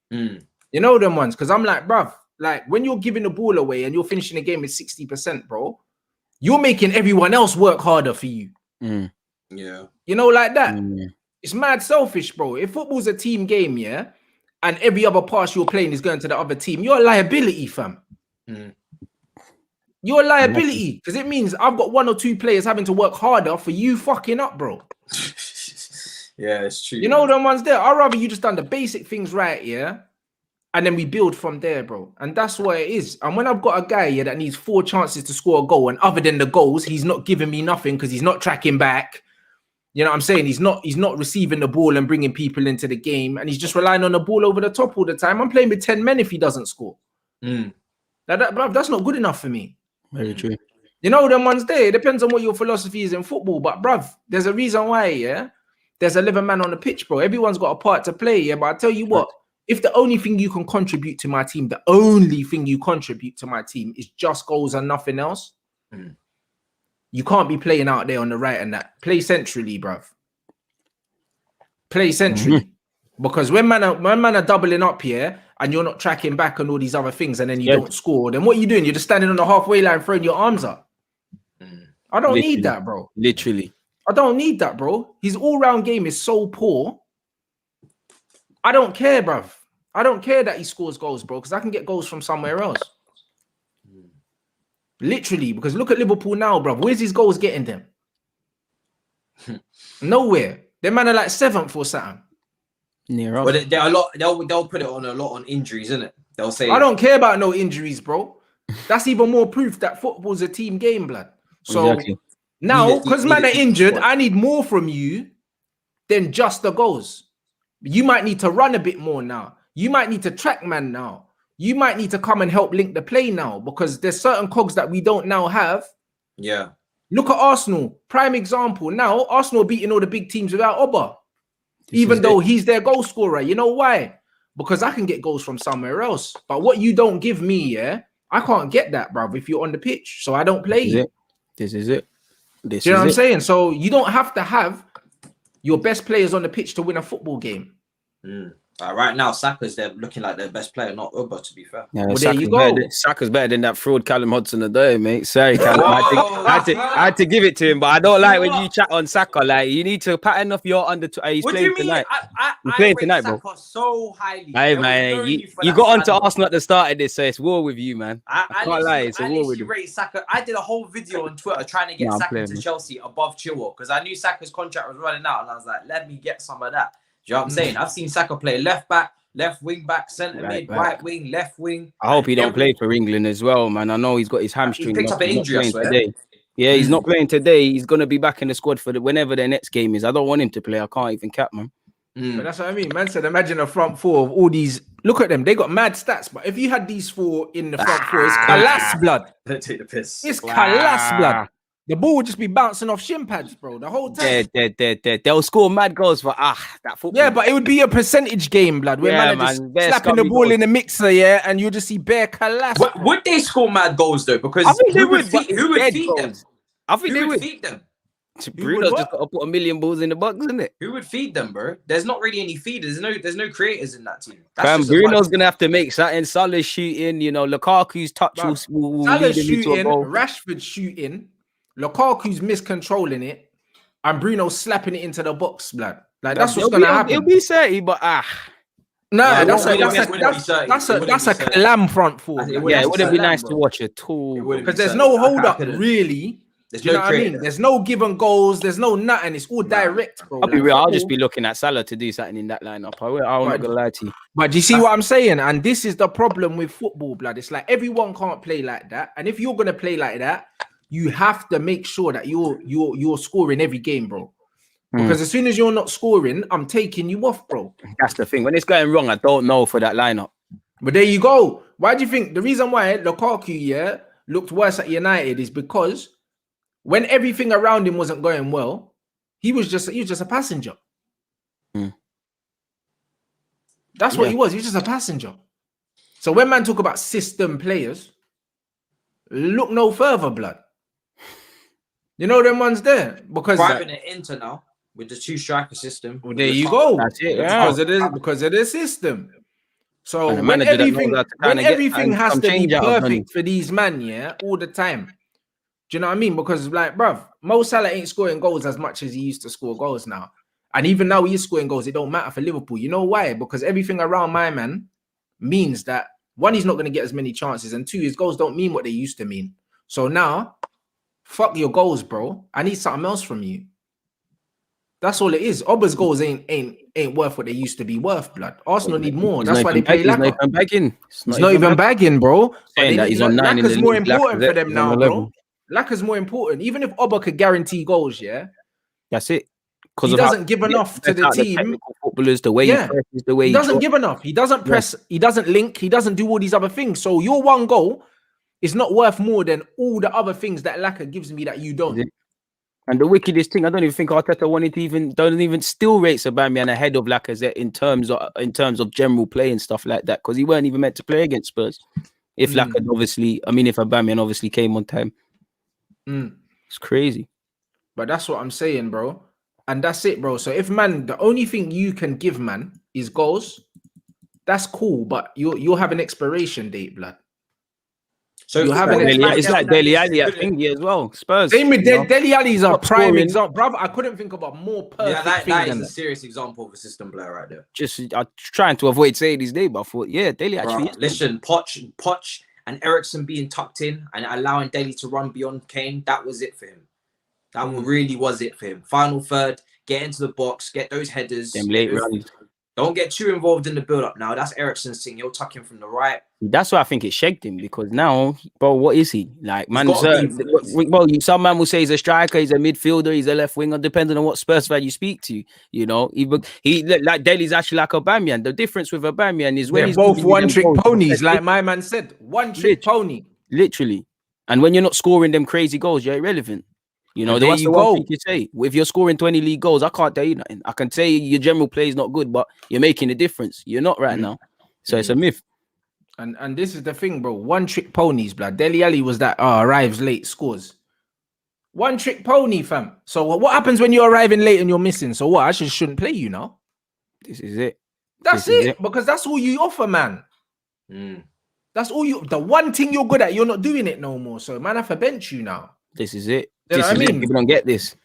You know them ones, because I'm like, bruv, like when you're giving the ball away and you're finishing the game with 60%, bro, you're making everyone else work harder for you. Yeah. You know, like that. It's mad selfish, bro. If football's a team game, yeah, and every other pass you're playing is going to the other team, you're a liability, fam. You're a liability, because it means I've got 1 or 2 players having to work harder for you fucking up, bro. Yeah, it's true. You know them ones there. I'd rather you just done the basic things right, yeah, and then we build from there, bro. And that's what it is. And when I've got a guy here that needs 4 chances to score a goal, and other than the goals, he's not giving me nothing because he's not tracking back. You know what I'm saying? He's not receiving the ball and bringing people into the game, and he's just relying on the ball over the top all the time. I'm playing with 10 men if he doesn't score. That's not good enough for me. Very true. You know them ones there. It depends on what your philosophy is in football, but bruv, there's a reason why, yeah. There's 11 man on the pitch, bro. Everyone's got a part to play, yeah. But I tell you what, if the only thing you can contribute to my team, the only thing you contribute to my team is just goals and nothing else, you can't be playing out there on the right and that. Play centrally, bruv. Play centrally. Because when man are doubling up here and you're not tracking back on all these other things and then you don't score, then what are you doing? You're just standing on the halfway line throwing your arms up. I don't need that, bro. Literally. I don't need that, bro. His all-round game is so poor. I don't care, bruv. I don't care that he scores goals, bro, because I can get goals from somewhere else. Literally, because look at Liverpool now, bruv. Where's his goals getting them? Nowhere. Them man are like 7th or something. Near up. But they're a lot. They'll put it on a lot on injuries, isn't it? They'll say I don't care about no injuries, bro. That's even more proof that football's a team game, blood. So now, because man are injured, I need more from you than just the goals. You might need to run a bit more now. You might need to track man now. You might need to come and help link the play now because there's certain cogs that we don't now have. Yeah. Look at Arsenal. Prime example. Now, Arsenal are beating all the big teams without Oba. Even though he's their goal scorer. You know why? Because I can get goals from somewhere else. But what you don't give me, yeah, I can't get that, bruv, if you're on the pitch. So I don't play you. This is it. Do you know what I'm saying? So you don't have to have your best players on the pitch to win a football game. Right now, Saka's they're looking like their best player, not Uber, to be fair. Yeah, well, there you go. Saka's better than that fraud Callum Hudson-Odoi, mate. Sorry, Callum. I had to give it to him, but I don't like when you chat on Saka. Like, you need to pattern off your under. He's playing tonight. He's playing tonight, bro. So highly. Hey, man, you got onto Arsenal at the start of this, so it's war with you, man. I can't lie, it's a war with you. Saka. I did a whole video on Twitter trying to get Saka to Chelsea above Chilwell because I knew Saka's contract was running out, and I was like, let me get some of that. Do you know what I'm saying? I've seen Saka play left back, left wing back, centre mid, right wing, left wing. I hope he don't play for England as well, man. I know he's got his hamstring. He picked up an injury today. Yeah, he's not playing today. He's gonna be back in the squad for whenever their next game is. I don't want him to play. I can't even cap, man. But that's what I mean. Man said, imagine a front four of all these. Look at them. They got mad stats. But if you had these four in the front four, it's Kalas blood. Don't take the piss. It's Kalas blood. The ball would just be bouncing off shin pads, bro, the whole time. Dead. They'll score mad goals for that football. Yeah, but it would be a percentage game, blood. Where man are just slapping the ball in the mixer, yeah, and you'll just see bare Kalas. Would they score mad goals though? Because I think they would. Who would feed them? I think they would feed them. Bruno's just got to put a million balls in the box, isn't it? Who would feed them, bro? There's not really any feeders. There's no creators in that team. Bruno's gonna have to make something. Salah's shooting, Lukaku's touch will lead him into a goal. Rashford shooting, Lukaku's miscontrolling it, and Bruno's slapping it into the box, blood. Like that's what's gonna happen. It'll be 30, but that's a clam front four. Yeah, it wouldn't be nice to watch at all because there's no hold up really. You know what I mean? There's no given goals. There's no nothing. It's all direct, bro. I'll be real. I'll just be looking at Salah to do something in that lineup. I'm not gonna lie to you. But do you see what I'm saying? And this is the problem with football, blood. It's like everyone can't play like that. And if you're gonna play like that, you have to make sure that you're scoring every game, bro. Because as soon as you're not scoring, I'm taking you off, bro. That's the thing. When it's going wrong, I don't know for that lineup. But there you go. Why do you think the reason why Lukaku looked worse at United is because when everything around him wasn't going well, he was just a passenger. That's what he was. He was just a passenger. So when man talk about system players, look no further, blood. You know them ones there because driving it into now with the 2-striker system. Well, there you go. That's it. Because of the system. So when everything has to be perfect for these man, all the time. Do you know what I mean? Because, like, bruv, Mo Salah ain't scoring goals as much as he used to score goals now. And even now he is scoring goals. It don't matter for Liverpool. You know why? Because everything around my man means that, one, he's not going to get as many chances. And two, his goals don't mean what they used to mean. So now, fuck your goals, bro. I need something else from you. That's all it is. Oba's goals ain't worth what they used to be worth, blood. Arsenal need more. That's why they play Laka. It's not even bagging, bro. He's on 9 in the league. Laka's more important for them now, bro. Laka's more important. Even if Oba could guarantee goals, that's it. Because he doesn't give enough to the team. Footballers, the way he presses, the way he doesn't give enough. He doesn't press. He doesn't link. He doesn't do all these other things. So your one goal is not worth more than all the other things that Laka gives me that you don't. And the wickedest thing, I don't even think Arteta don't even still rate Aubameyang ahead of Lacazette in terms of general play and stuff like that, because he weren't even meant to play against Spurs. If if Aubameyang obviously came on time, it's crazy. But that's what I'm saying, bro. And that's it, bro. So if the only thing you can give is goals, that's cool. But you'll have an expiration date, blood. So you have it's like Dele Alli at thingy as well. Spurs. Same with Dele Alli's a prime example, brother. I couldn't think of a more perfect that is a serious example of a system player right there. Just I'm trying to avoid saying his name, but I thought, Dele actually. Listen, Poch and Eriksen being tucked in and allowing Dele to run beyond Kane, that was it for him. That really was it for him. Final third, get into the box, get those headers. Them late runs. Don't get too involved in the build-up now. That's Eriksen's thing. He'll tuck him from the right. That's why I think it shagged him, because now, bro, what is he? Like, man, some man will say he's a striker, he's a midfielder, he's a left winger, depending on what Spurs fan you speak to. You know, he like Dele's actually like Aubameyang. The difference with Aubameyang is when he's both one-trick ponies, like my man said. One-trick pony. Literally. And when you're not scoring them crazy goals, you're irrelevant. You know, that's the one thing you say. If you're scoring 20 league goals, I can't tell you nothing. I can say your general play is not good, but you're making a difference. You're not right now. So it's a myth. And this is the thing, bro. One-trick ponies, blood. Dele Alli was that arrives late, scores. One-trick pony, fam. So what happens when you're arriving late and you're missing? So what? I shouldn't play you now. This is it. That's it. Because that's all you offer, man. That's all you. The one thing you're good at, you're not doing it no more. So man, I have to bench you now. This is it. You know what I mean? People don't get this.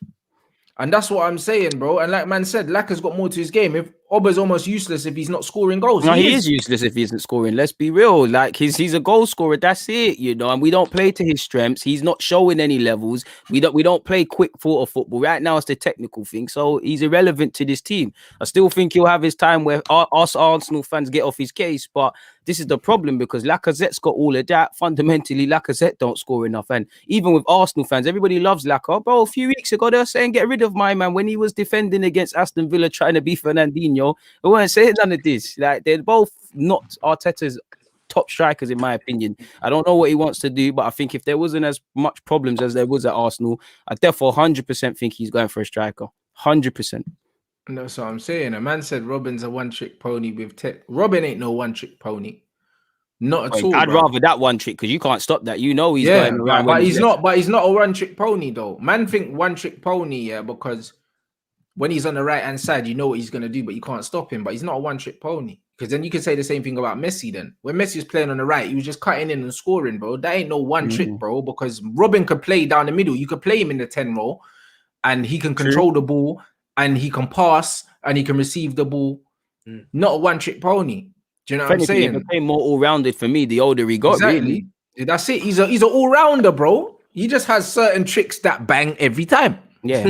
And that's what I'm saying, bro. And like man said, Laka's got more to his game. If Oba's almost useless if he's not scoring goals. No, he is useless if he isn't scoring. Let's be real. Like he's a goal scorer. That's it, you know. And we don't play to his strengths. He's not showing any levels. We don't play quick foot of football. Right now, it's the technical thing. So he's irrelevant to this team. I still think he'll have his time where us Arsenal fans get off his case, but this is the problem, because Lacazette's got all of that. Fundamentally, Lacazette don't score enough. And even with Arsenal fans, everybody loves Laka. Bro, a few weeks ago, they were saying, get rid of my man when he was defending against Aston Villa trying to be Fernandinho. They weren't saying none of this. Like, they're both not Arteta's top strikers, in my opinion. I don't know what he wants to do, but I think if there wasn't as much problems as there was at Arsenal, I therefore 100% think he's going for a striker. 100%. And that's what I'm saying. A man said Robin's a one-trick pony with tech. Robin ain't no one-trick pony. Not at all. I'd rather that one trick, because you can't stop that. You know he's going around. But he's not a one-trick pony, though. Man think one-trick pony, because when he's on the right-hand side, you know what he's going to do, but you can't stop him. But he's not a one-trick pony. Because then you can say the same thing about Messi then. When Messi was playing on the right, he was just cutting in and scoring, bro. That ain't no one trick, bro, because Robin could play down the middle. You could play him in the 10 role, and he can control the ball, and he can pass, and he can receive the ball. Not a one-trick pony. Do you know what I'm saying? He became more all-rounded for me the older he got, really. That's it. He's an all-rounder, bro. He just has certain tricks that bang every time. Yeah.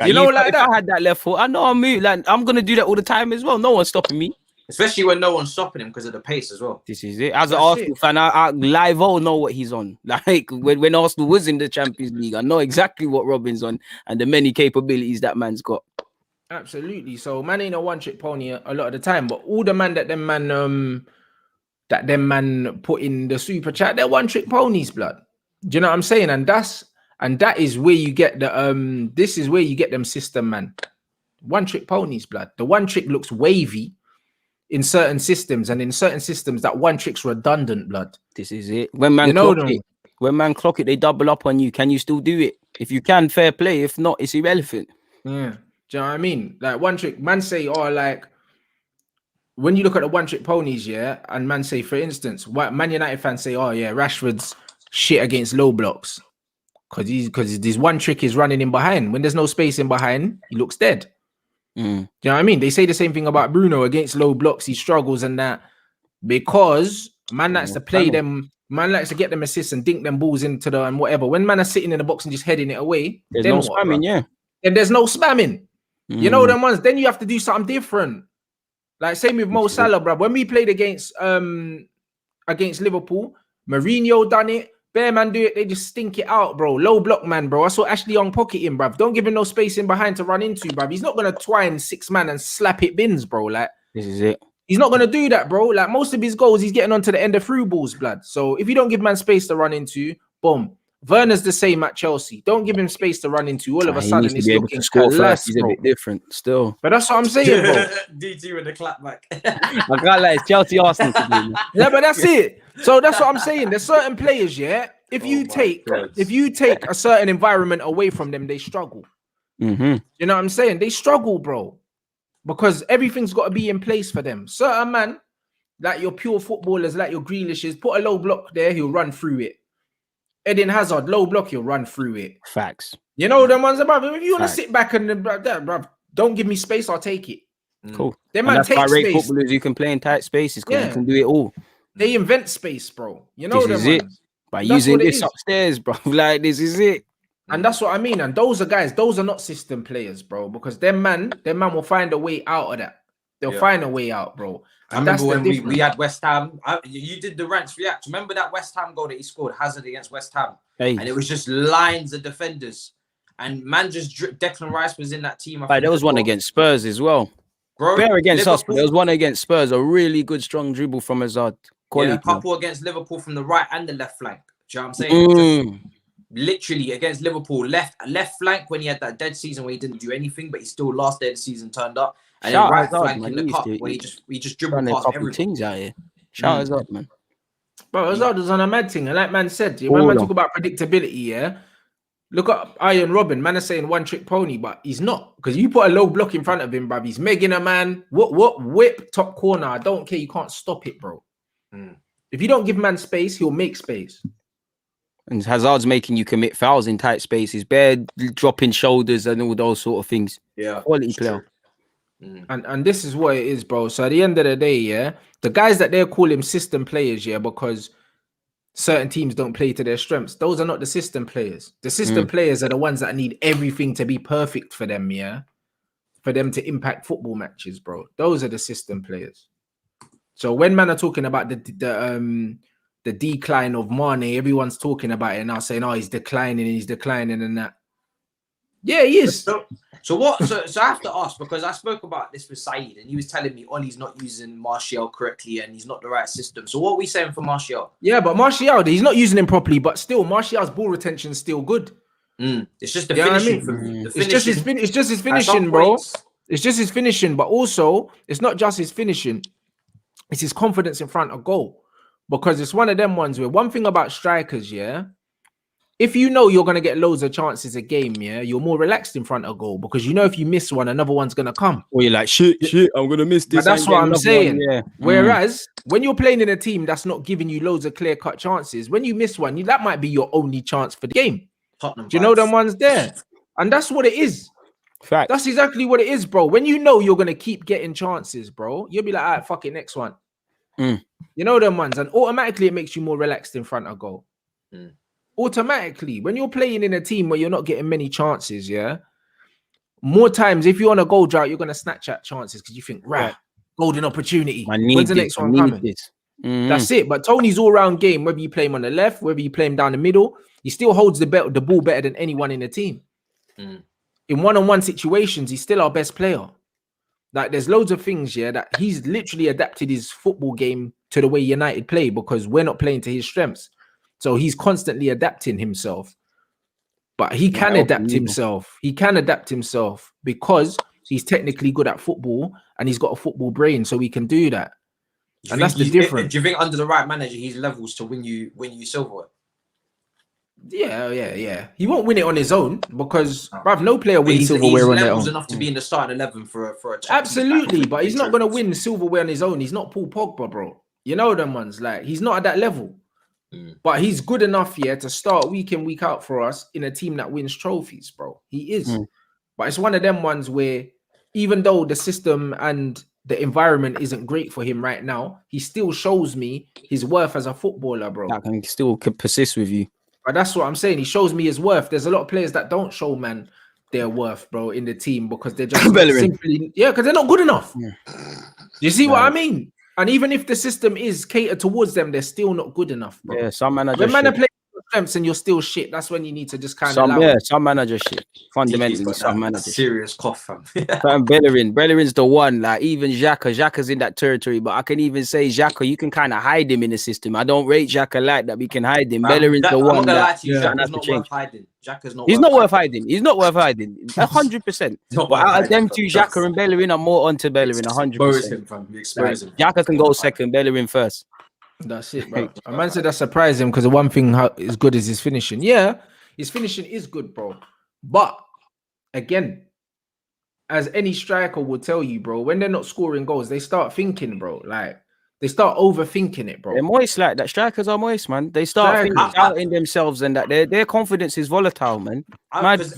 You know, like that. If I had that left foot, I know I'm going to do that all the time as well. No one's stopping me. Especially when no one's stopping him because of the pace as well. This is it. As an Arsenal fan, I live-o know what he's on. Like when Arsenal was in the Champions League, I know exactly what Robin's on and the many capabilities that man's got. Absolutely. So man ain't a one-trick pony a lot of the time, but all the man that them man put in the super chat, they're one-trick ponies, blood. Do you know what I'm saying? And that is where you get the this is where you get them system, man. One-trick ponies, blood. The one trick looks wavy in certain systems, and in certain systems that one trick's redundant, blood. This is it. When man clock it, they double up on you. Can you still do it? If you can, fair play. If not, it's irrelevant. Yeah. Do you know what I mean? Like one trick, man say, like when you look at the one trick ponies, and man say, for instance, what Man United fans say, Rashford's shit against low blocks because this one trick is running in behind. When there's no space in behind, he looks dead. Do you know what I mean? They say the same thing about Bruno against low blocks. He struggles and that because man likes to play them. Man likes to get them assists and dink them balls into the and whatever. When man are sitting in the box and just heading it away, there's no spamming, and there's no spamming. You know them ones. Then you have to do something different. Like same with Mo Salah, bro. When we played against Liverpool, Mourinho done it. Bear man do it. They just stink it out, bro. Low block man, bro. I saw Ashley Young pocket him, bro. Don't give him no space in behind to run into, bro. He's not gonna twine 6 man and slap it bins, bro. Like this is it. He's not gonna do that, bro. Like most of his goals, he's getting onto the end of through balls, blood. So if you don't give man space to run into, boom, Werner's the same at Chelsea. Don't give him space to run into. All of a He sudden, needs to it's be able looking to score class, first. He's a bro. bit different still. But that's what I'm saying, bro. DT with the clapback. I can't lie, it's Chelsea Arsenal today. Yeah, but that's it. So that's what I'm saying. There's certain players, yeah. If you take a certain environment away from them, they struggle. Mm-hmm. You know what I'm saying? They struggle, bro, because everything's got to be in place for them. Certain man, like your pure footballers, like your Grealishes, put a low block there, he'll run through it. Eden Hazard, low block, he'll run through it. Facts. You know them ones about. If you want to sit back and bruv, don't give me space, I'll take it. Cool. Them man take space. Footballers who can play in tight spaces because you can do it all. They invent space, bro. You know this them is ones. It. By using this upstairs, bro. Like this is it. And that's what I mean. And those are guys, those are not system players, bro. Because them man will find a way out of that. They'll find a way out, bro. And I remember when we had West Ham. You did the Rants react. Remember that West Ham goal that he scored, Hazard against West Ham? Hey. And it was just lines of defenders. And man, Declan Rice was in that team. There was one against Spurs as well. Bro, Bear against us, but there was one against Spurs. A really good, strong dribble from Hazard. Yeah, a couple against Liverpool from the right and the left flank. Do you know what I'm saying? Just literally against Liverpool, left flank when he had that dead season where he didn't do anything, but he still last day of the season turned up. And then right flank in the cup where he just dribbled past everything. Things out here. Shout Hazard, man. Bro, Hazard was on a mad thing. And like man said, when man talk about predictability, yeah. Look at Iron Robin. Man is saying one trick pony, but he's not. Because you put a low block in front of him, bruv. He's megging a man. Whip, top corner. I don't care. You can't stop it, bro. If you don't give man space, he'll make space. And Hazard's making you commit fouls in tight spaces, bare dropping shoulders and all those sort of things. Yeah. Quality player. And this is what it is, bro. So at the end of the day, yeah, the guys that they're calling system players, yeah, because certain teams don't play to their strengths. Those are not the system players. The system players are the ones that need everything to be perfect for them, yeah, for them to impact football matches, bro. Those are the system players. So when man are talking about the decline of Mane, everyone's talking about it now, saying, "Oh, he's declining and that." Yeah, he is. So what? So I have to ask, because I spoke about this with Saeed, and he was telling me Ollie's not using Martial correctly, and he's not the right system. So what are we saying for Martial? Yeah, but Martial, he's not using him properly, but still, Martial's ball retention is still good. It's just the finishing for me. It's just his finishing, bro. It's just his finishing, but also it's not just his finishing. It's his confidence in front of goal, because it's one of them ones where one thing about strikers, yeah. If you know you're going to get loads of chances a game, yeah, you're more relaxed in front of goal, because you know if you miss one, another one's going to come. Or you're like, shit, I'm going to miss this. But that's what I'm saying. Yeah. Whereas when you're playing in a team that's not giving you loads of clear-cut chances, when you miss one, that might be your only chance for the game. Tottenham Do you know them ones there? And that's what it is. Fact. That's exactly what it is, bro. When you know you're going to keep getting chances, bro, you'll be like, all right, fuck it, next one. You know them ones, and automatically it makes you more relaxed in front of goal. Automatically, when you're playing in a team where you're not getting many chances, yeah, more times if you're on a goal drought, you're gonna snatch at chances because you think, right, golden opportunity. When's the next one coming? That's it. But Tony's all-round game, whether you play him on the left, whether you play him down the middle, he still holds the ball better than anyone in the team. In one-on-one situations, he's still our best player. Like, there's loads of things, yeah, that he's literally adapted his football game to the way United play, because we're not playing to his strengths. So he's constantly adapting himself. But he can adapt himself. He can adapt himself because he's technically good at football and he's got a football brain, so he can do that. And that's the difference. Do you think under the right manager, he's levels to win you silverware? Yeah. He won't win it on his own, because bruv, no player wins silverware on their own. Enough to be in the starting 11 for a absolutely, but he's not gonna win silverware on his own. He's not Paul Pogba, bro. You know them ones, like, he's not at that level. But he's good enough, yeah, to start week in, week out for us in a team that wins trophies, bro. He is. But it's one of them ones where, even though the system and the environment isn't great for him right now, he still shows me his worth as a footballer, bro. That can still persist with you. But that's what I'm saying. He shows me his worth. There's a lot of players that don't show, man, their worth, bro, in the team, because they're just simply, because they're not good enough. You see what I mean? And even if the system is catered towards them, they're still not good enough, bro. Yeah, some managers. When man are playing strengths and you're still shit, that's when you need to just kind of some manager shit. Fundamentally, some manager serious cough, fam. Fam, Bellerin's the one. Like even Xhaka's in that territory, but I can even say Xhaka, you can kind of hide him in the system. I don't rate Xhaka like that. We can hide him. Bellerin's the one. I'm not gonna lie to you, yeah. Xhaka's not worth hiding. Xhaka's not. He's not worth hiding. He's not worth hiding. 100%. But out of them two, Xhaka and Bellerin, I'm more onto Bellerin. 100%. Expose him. Xhaka can go second, Bellerin first. That's it, bro. A man said that surprised him because the one thing is good is his finishing. Yeah, his finishing is good, bro. But again, as any striker will tell you, bro, when they're not scoring goals, they start thinking, bro. Like they start overthinking it, bro. They're moist like that. Strikers are moist, man. They start doubting themselves and that their confidence is volatile, man. Because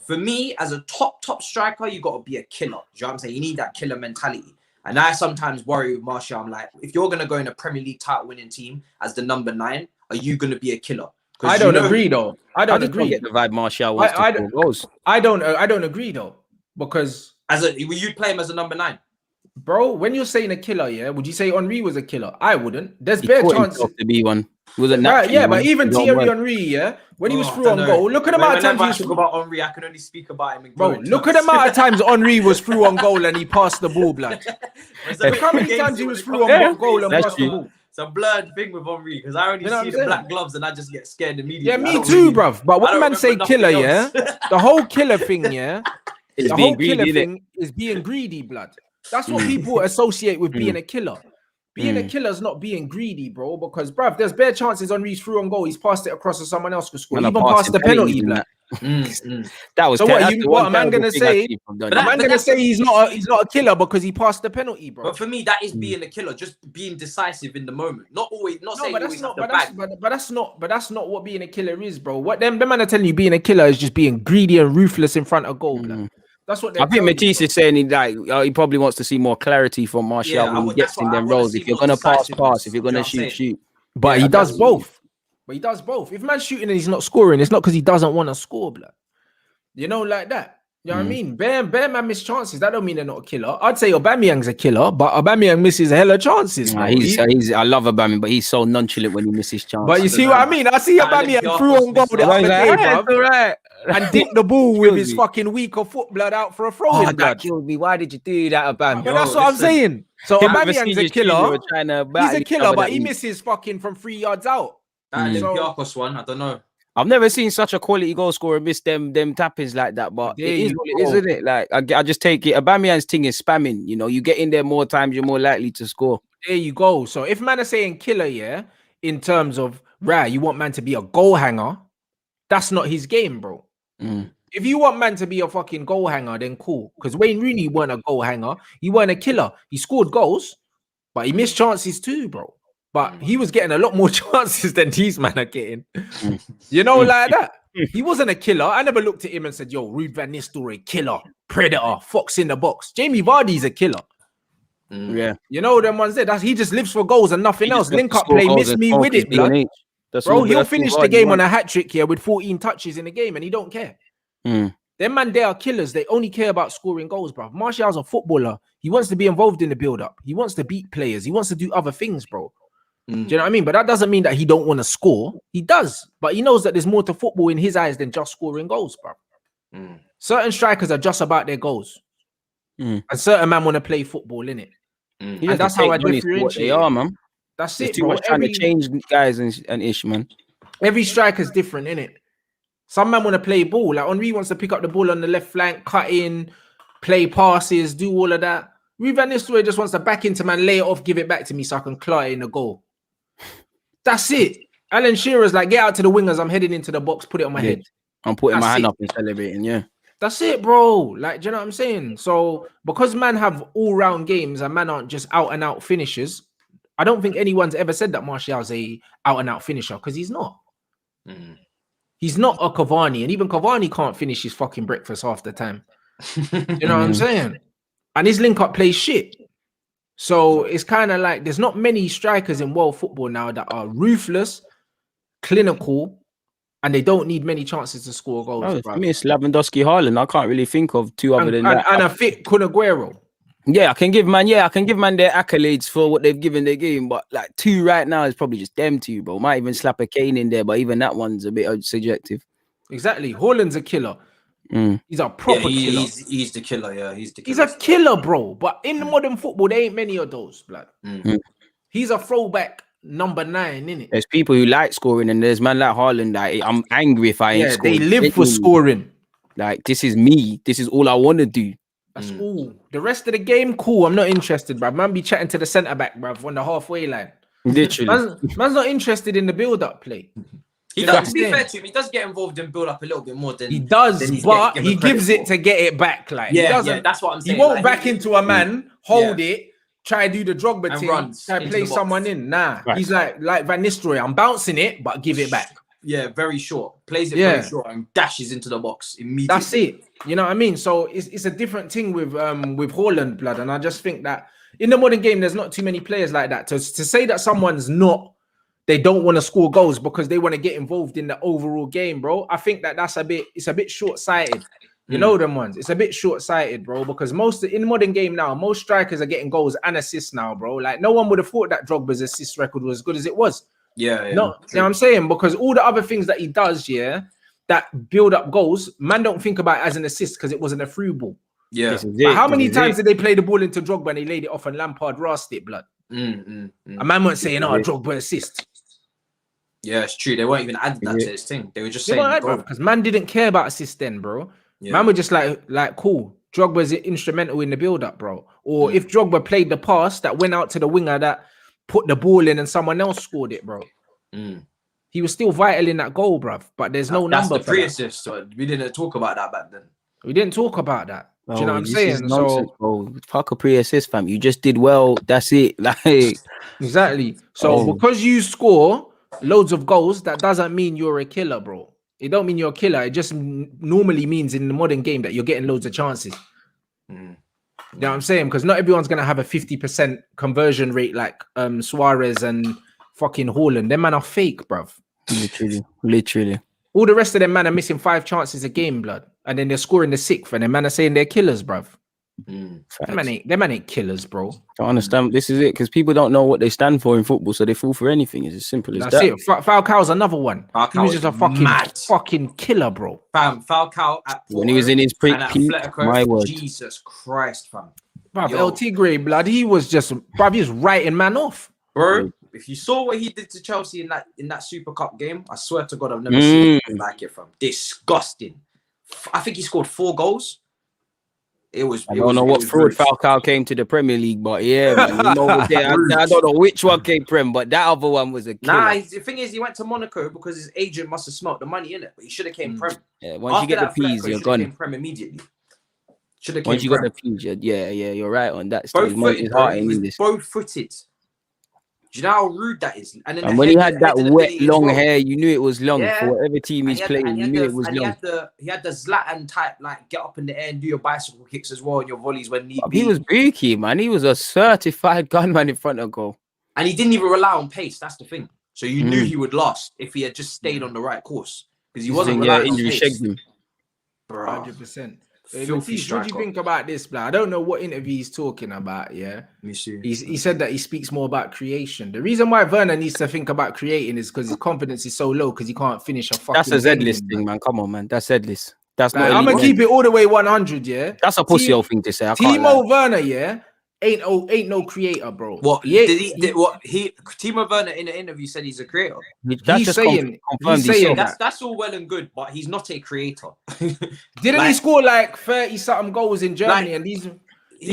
for me, as a top striker, you got to be a killer. Do you know what I'm saying? You need that killer mentality. And I sometimes worry with Martial. I'm like, if you're gonna go in a Premier League title winning team as the number 9, are you gonna be a killer? I don't agree though. I don't agree. Get the vibe Martial wants to score goals. I don't agree though, because you'd play him as a number 9. Bro, when you're saying a killer, yeah, would you say Henry was a killer? I wouldn't. There's bare chances to be one. But even Thierry Henry, yeah, when he was through on goal, look at the amount of times I talk about Henry, I can only speak about him. Bro, look at the amount of times Henry was through on goal and he passed the ball, blood. Look how many times he was through on goal and passed the ball. It's a blurred thing with Henry because I only see the black gloves and I just get scared immediately. Yeah, me too, bruv. But when man say killer, yeah, the whole killer thing, yeah, the whole killer thing is being greedy, blood. That's what people associate with being a killer. Being a killer is not being greedy, bro. Because, bruv, there's bare chances Henry's through on goal. He's passed it across to someone else to score. Even past the penalty, blood. That was so what a man gonna say? A man gonna say he's not a killer because he passed the penalty, bro. But for me, that is being a killer, just being decisive in the moment. Not always, not saying always have the bag. But that's not what being a killer is, bro. What them man are telling you being a killer is just being greedy and ruthless in front of goal, blood. That's what I think Matisse is saying. He probably wants to see more clarity from Martial when he gets in them roles. If you're gonna pass. If you're gonna shoot. But he does both. If man's shooting and he's not scoring, it's not because he doesn't want to score, blood. You know, like that. You know what I mean? Bare man miss chances. That don't mean they're not a killer. I'd say Aubameyang's a killer, but Aubameyang misses a hella chances. I love Aubameyang, but he's so nonchalant when he misses chances. But you see what I mean? I see Aubameyang through on goal the other day, bro. And dip the ball with his fucking weaker foot, blood, out for a throw in, blood. That killed me. Why did you do that, Aubameyang? But that's what I'm saying. So Aubameyang's a killer. He's a killer, but he misses fucking from 3 yards out. That Olympiacos one, I don't know. I've never seen such a quality goal scorer miss them tappings like that, but it is what it is, isn't it? Like I just take it. Aubameyang's thing is spamming. You know, you get in there more times, you're more likely to score. There you go. So if man are saying killer, yeah, in terms of you want man to be a goal hanger, that's not his game, bro. If you want man to be a fucking goal hanger, then cool. Because Wayne Rooney weren't a goal hanger. He weren't a killer. He scored goals, but he missed chances too, bro. But he was getting a lot more chances than these men are getting. You know, like that. He wasn't a killer. I never looked at him and said, yo, Ruud van Nistelrooy, killer, predator, fox in the box. Jamie Vardy's a killer. Yeah. You know them ones there. He just lives for goals and nothing else. Link up play, miss me with it, blood. Bro, he'll finish the game on a hat-trick here with 14 touches in the game and he don't care. Them man, they are killers. They only care about scoring goals, bro. Martial's a footballer. He wants to be involved in the build-up. He wants to beat players. He wants to do other things, bro. Do you know what I mean? But that doesn't mean that he don't want to score. He does. But he knows that there's more to football in his eyes than just scoring goals, bro. Certain strikers are just about their goals. And certain men want to play football, innit? And that's how I differentiate. They are, man. That's There's it, too bro. much trying to change guys and ish, man. Every striker's different, innit? Some man want to play ball. Like Henry wants to pick up the ball on the left flank, cut in, play passes, do all of that. Ruud van Nistelrooy just wants to back into man, lay it off, give it back to me so I can claw it in the goal. That's it. Alan Shearer's like, get out to the wingers. I'm heading into the box. Put it on my head. I'm putting my hand up and celebrating. Yeah. That's it, bro. Like, do you know what I'm saying? So, because man have all-round games and man aren't just out-and-out finishers, I don't think anyone's ever said that Martial's a out-and-out finisher because he's not. He's not a Cavani. And even Cavani can't finish his fucking breakfast half the time. You know what I'm saying? And his link-up plays shit. So it's kind of like there's not many strikers in world football now that are ruthless, clinical, and they don't need many chances to score goals. I mean, it's Lewandowski, Haaland. I can't really think of two other than that. And a fit Kun Aguero. Yeah, I can give man their accolades for what they've given their game, but like 2 right now is probably just them 2, bro. Might even slap a Kane in there, but even that one's a bit subjective. Exactly. Haaland's a killer. He's a proper killer. He's the killer. Yeah, he's the killer. He's a killer, bro. But in modern football, there ain't many of those, blood. He's a throwback number 9, innit? There's people who like scoring, and there's man like Haaland. Like, I'm angry if I ain't scoring. They live for scoring. Like, this is me. This is all I want to do. That's all. The rest of the game, cool. I'm not interested, bruv. Man be chatting to the centre back, bruv, on the halfway line. Literally. Man's not interested in the build-up play. He does, to be fair to him, he does get involved in build-up a little bit more than he does, but he gives it to get it back. Like, that's what I'm saying. He won't back into a man, hold it, try to do the Drogba thing, try to play someone in. Nah, he's like Van Nistelrooy. I'm bouncing it, but give it back. Yeah, very short. Plays it very short and dashes into the box immediately. That's it. You know what I mean? So it's a different thing with Haaland, blood. And I just think that in the modern game, there's not too many players like that. To say that someone's they don't want to score goals because they want to get involved in the overall game, bro. I think it's a bit short-sighted. You know them ones. It's a bit short-sighted, bro, because in the modern game now, most strikers are getting goals and assists now, bro. Like, no one would have thought that Drogba's assist record was as good as it was. Yeah. No, you know what I'm saying? Because all the other things that he does, that build up goals, man don't think about it as an assist because it wasn't a through ball. Yeah. How many times did they play the ball into Drogba and he laid it off and Lampard rasped it, blood? A man weren't saying, Drogba assist. Yeah, it's true. They weren't even adding that to his thing. They were just saying, because man didn't care about assist then, bro. Yeah. Man were just like, cool. Drogba's instrumental in the build up, bro. Or if Drogba played the pass that went out to the winger that put the ball in and someone else scored it, bro. He was still vital in that goal, bruv. But there's no number. That's the pre-assist. So we didn't talk about that back then. We didn't talk about that. Do you know what I'm saying? Bro. Fuck a pre-assist, fam. You just did well. That's it. Like, exactly. So because you score loads of goals, that doesn't mean you're a killer, bro. It don't mean you're a killer. It just normally means in the modern game that you're getting loads of chances. You know what I'm saying? Because not everyone's gonna have a 50% conversion rate like Suarez and fucking Haaland. Them man are fake, bruv. Literally. All the rest of them man are missing 5 chances a game, blood. And then they're scoring the 6th, and them man are saying they're killers, bruv. Them man ain't killers, bro. I understand. This is it, because people don't know what they stand for in football, so they fall for anything. It's as simple as that. That's it. Falcao's another one. He was just a fucking killer, bro. Fam, Falcao at when he was in his peak, my word. Jesus Christ, fam. Bruv, El Tigre, blood. He was writing man off, bro. If you saw what he did to Chelsea in that Super Cup game, I swear to God, I've never seen anything like it, fam. Disgusting. I think he scored 4 goals. I don't know what fraud Falcao came to the Premier League, but yeah, man, I don't know which one came Prem, but that other one was a killer. Nah, the thing is, he went to Monaco because his agent must have smelt the money in it, but he should have came Prem. Yeah, once you get the P's, you're gone. Prem immediately. Once you got the P's, yeah, you're right on that. Both footed. Do you know how rude that is? And when he had that wet, long hair, you knew it was long for whatever team he's playing. You knew it was long. He had the Zlatan type, like get up in the air and do your bicycle kicks as well and your volleys when need be. He was beaky, man. He was a certified gunman in front of goal. And he didn't even rely on pace. That's the thing. So you knew he would last if he had just stayed on the right course because he wasn't relying on pace. Shagged him. 100%. What do you think about this, blah? I don't know what interview he's talking about. Yeah, he said that he speaks more about creation. The reason why Werner needs to think about creating is because his confidence is so low because he can't finish a fucking. That's a Z-list thing, man. Come on, man. That's Z-list. That's not. I'm gonna keep it all the way 100. Yeah, that's a pussy old thing to say. Timo Werner, yeah, ain't no creator, bro. What? Timo Werner in the interview said he's a creator. He's saying that's all well and good, but he's not a creator. Didn't he score like 30-something goals in Germany? And these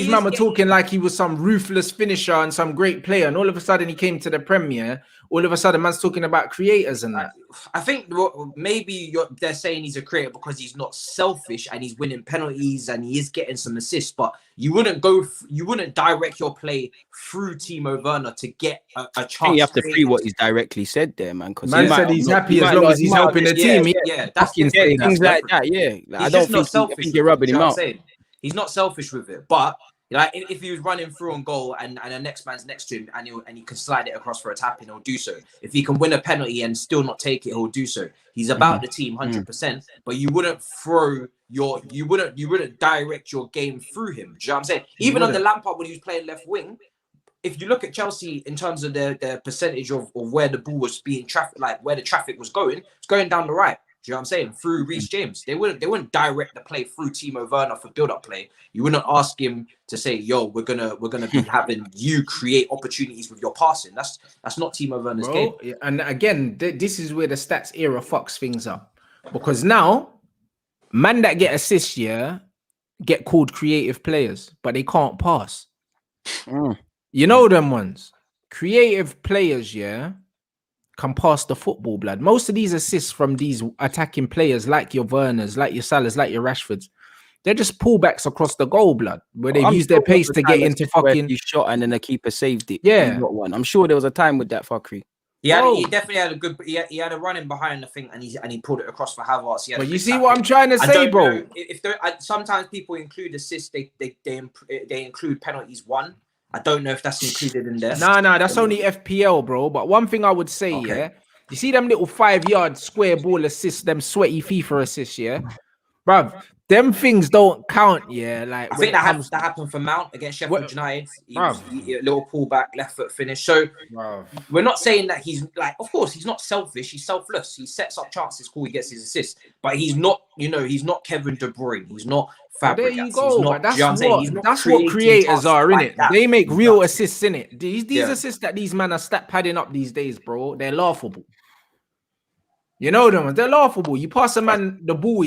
men were talking like he was some ruthless finisher and some great player, and all of a sudden he came to the Premier. All of a sudden, man's talking about creators and that. I think maybe they're saying he's a creator because he's not selfish and he's winning penalties and he is getting some assists. But you wouldn't direct your play through Timo Werner to get a chance. I think you have to free what he's directly said there, man. Because man said he's happy as long as he's helping the team. Yeah, that's things like that. Yeah, I don't think you're rubbing him out. He's not selfish with it, but Like if he was running through on goal and the next man's next to him and he can slide it across for a tap in, he'll do so. If he can win a penalty and still not take it, he'll do so. He's about the team 100%, but you wouldn't you wouldn't direct your game through him. Do you know what I'm saying? Even on the Lampard when he was playing left wing, if you look at Chelsea in terms of their percentage of where the ball was being like where the traffic was going, it's going down the right. Do you know what I'm saying? Through Reece James. They wouldn't direct the play through Timo Werner for build-up play. You wouldn't ask him to say, yo, we're gonna be having you create opportunities with your passing. That's not Timo Werner's game. And again, this is where the stats era fucks things up. Because now, man that get assists, get called creative players, but they can't pass. You know them ones. Creative players, can pass the football, blood. Most of these assists from these attacking players, like your Werners, like your Salahs, like your Rashfords, they're just pullbacks across the goal, blood, where they've used their pace to get into fucking... You shot and then the keeper saved it. Yeah. One. I'm sure there was a time with that fuckery. He definitely had a good... He had a running behind the thing and he pulled it across for Havertz. But you see what I'm trying to say, bro? If sometimes people include assists, they include penalties won. I don't know if that's included in there. No, that's only FPL, bro. But one thing I would say, you see them little 5-yard square ball assists, them sweaty FIFA assists, bruv, them things don't count, Like I think that happened for Mount against Sheffield United. He a little pullback, left foot finish. So we're not saying that he's like, of course, he's not selfish. He's selfless. He sets up chances, cool. He gets his assists, but he's not, he's not Kevin De Bruyne. He's not. There you go. That's what creators are, innit? They make real assists, innit? These assists that these men are stat padding up these days, bro, they're laughable. You know them, they're laughable. You pass a man the ball,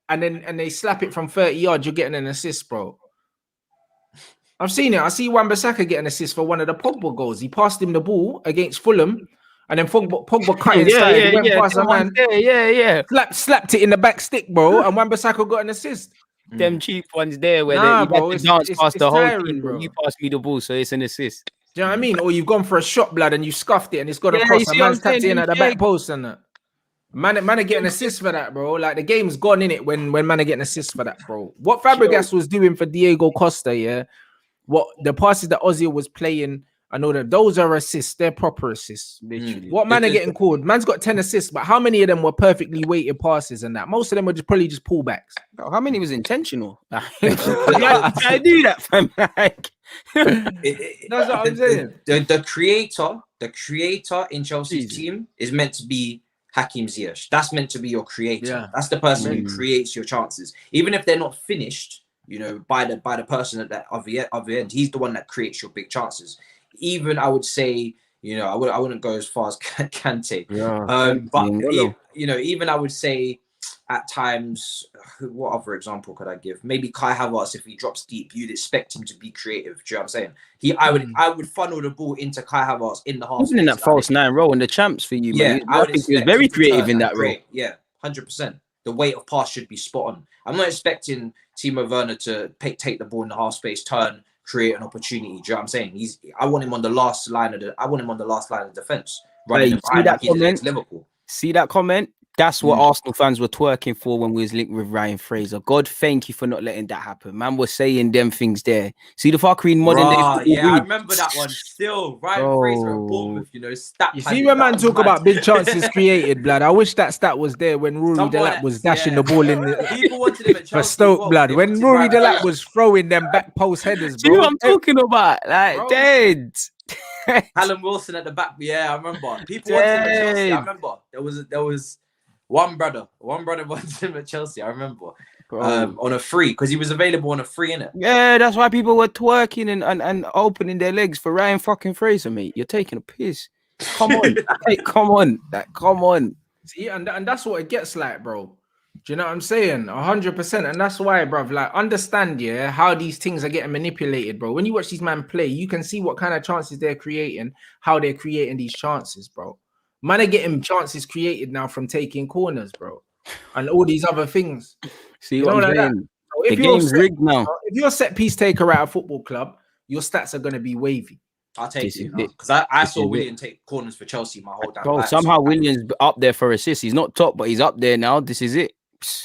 and they slap it from 30 yards, you're getting an assist, bro. I've seen it. I see Wan-Bissaka get an assist for one of the Pogba goals. He passed him the ball against Fulham, and then Pogba cut inside. Went past a man, slapped it in the back stick, bro, and Wan-Bissaka got an assist. Them cheap ones there where you have to dance past the whole team, bro. You pass me the ball, so it's an assist. Do you know what I mean? Or you've gone for a shot, blood, and you scuffed it, and it's got across a man's tapped in at the back post and that. Man are getting assists for that, bro. Like the game's gone in it when man are getting assists for that, bro. What Fabregas was doing for Diego Costa, what the passes that Ozil was playing, I know that those are assists. They're proper assists. Literally. What man are getting called? Man's got 10 assists, but how many of them were perfectly weighted passes and that? Most of them were probably just pullbacks. Oh, how many was intentional? I do that, fam. Like, that's what I'm saying. The creator in Chelsea's team is meant to be Hakim Ziyech. That's meant to be your creator. Yeah. That's the person who creates your chances. Even if they're not finished, by the person at that other end, he's the one that creates your big chances. Even I would say, I wouldn't go as far as Kante. But even I would say at times, what other example could I give? Maybe Kai Havertz, if he drops deep, you'd expect him to be creative. Do you know what I'm saying? I would funnel the ball into Kai Havertz in the half. Even in that false 9 role in the champs for you, man. I think he was very creative in that role. Yeah, 100%. The weight of pass should be spot on. I'm not expecting Timo Werner to take the ball in the half space, turn, create an opportunity. Do you know what I'm saying? I want him on the last line of defense. Running Liverpool. See that comment? That's what Arsenal fans were twerking for when we was linked with Ryan Fraser. God, thank you for not letting that happen. Man was saying them things there. See the fucking modern day. Yeah, I remember that one still. Ryan Fraser at Bournemouth, stat. You see when man talk about big chances created, blood. I wish that stat was there when Rory Delap was dashing the ball in for Stoke, blood. When Rory Delap was throwing them back post headers, bro. See what I'm talking about? Like, dead. Callum Wilson at the back. Yeah, I remember. People wanted him at Chelsea. I remember. There was one brother wanted him at Chelsea. I remember on a free because he was available on a free, innit? Yeah, that's why people were twerking and opening their legs for Ryan fucking Fraser, mate. You're taking a piss. Come on, come on. See, and that's what it gets like, bro. Do you know what I'm saying? 100%, and that's why, bro. Like, understand, how these things are getting manipulated, bro. When you watch these man play, you can see what kind of chances they're creating, how they're creating these chances, bro. Man are getting chances created now from taking corners, bro, and all these other things. See what I'm saying? So the game's rigged now. If you're a set piece taker at a football club, your stats are going to be wavy. I'll take it because I saw William take corners for Chelsea my whole damn life. Somehow William's up there for assists. He's not top, but he's up there now. This is it.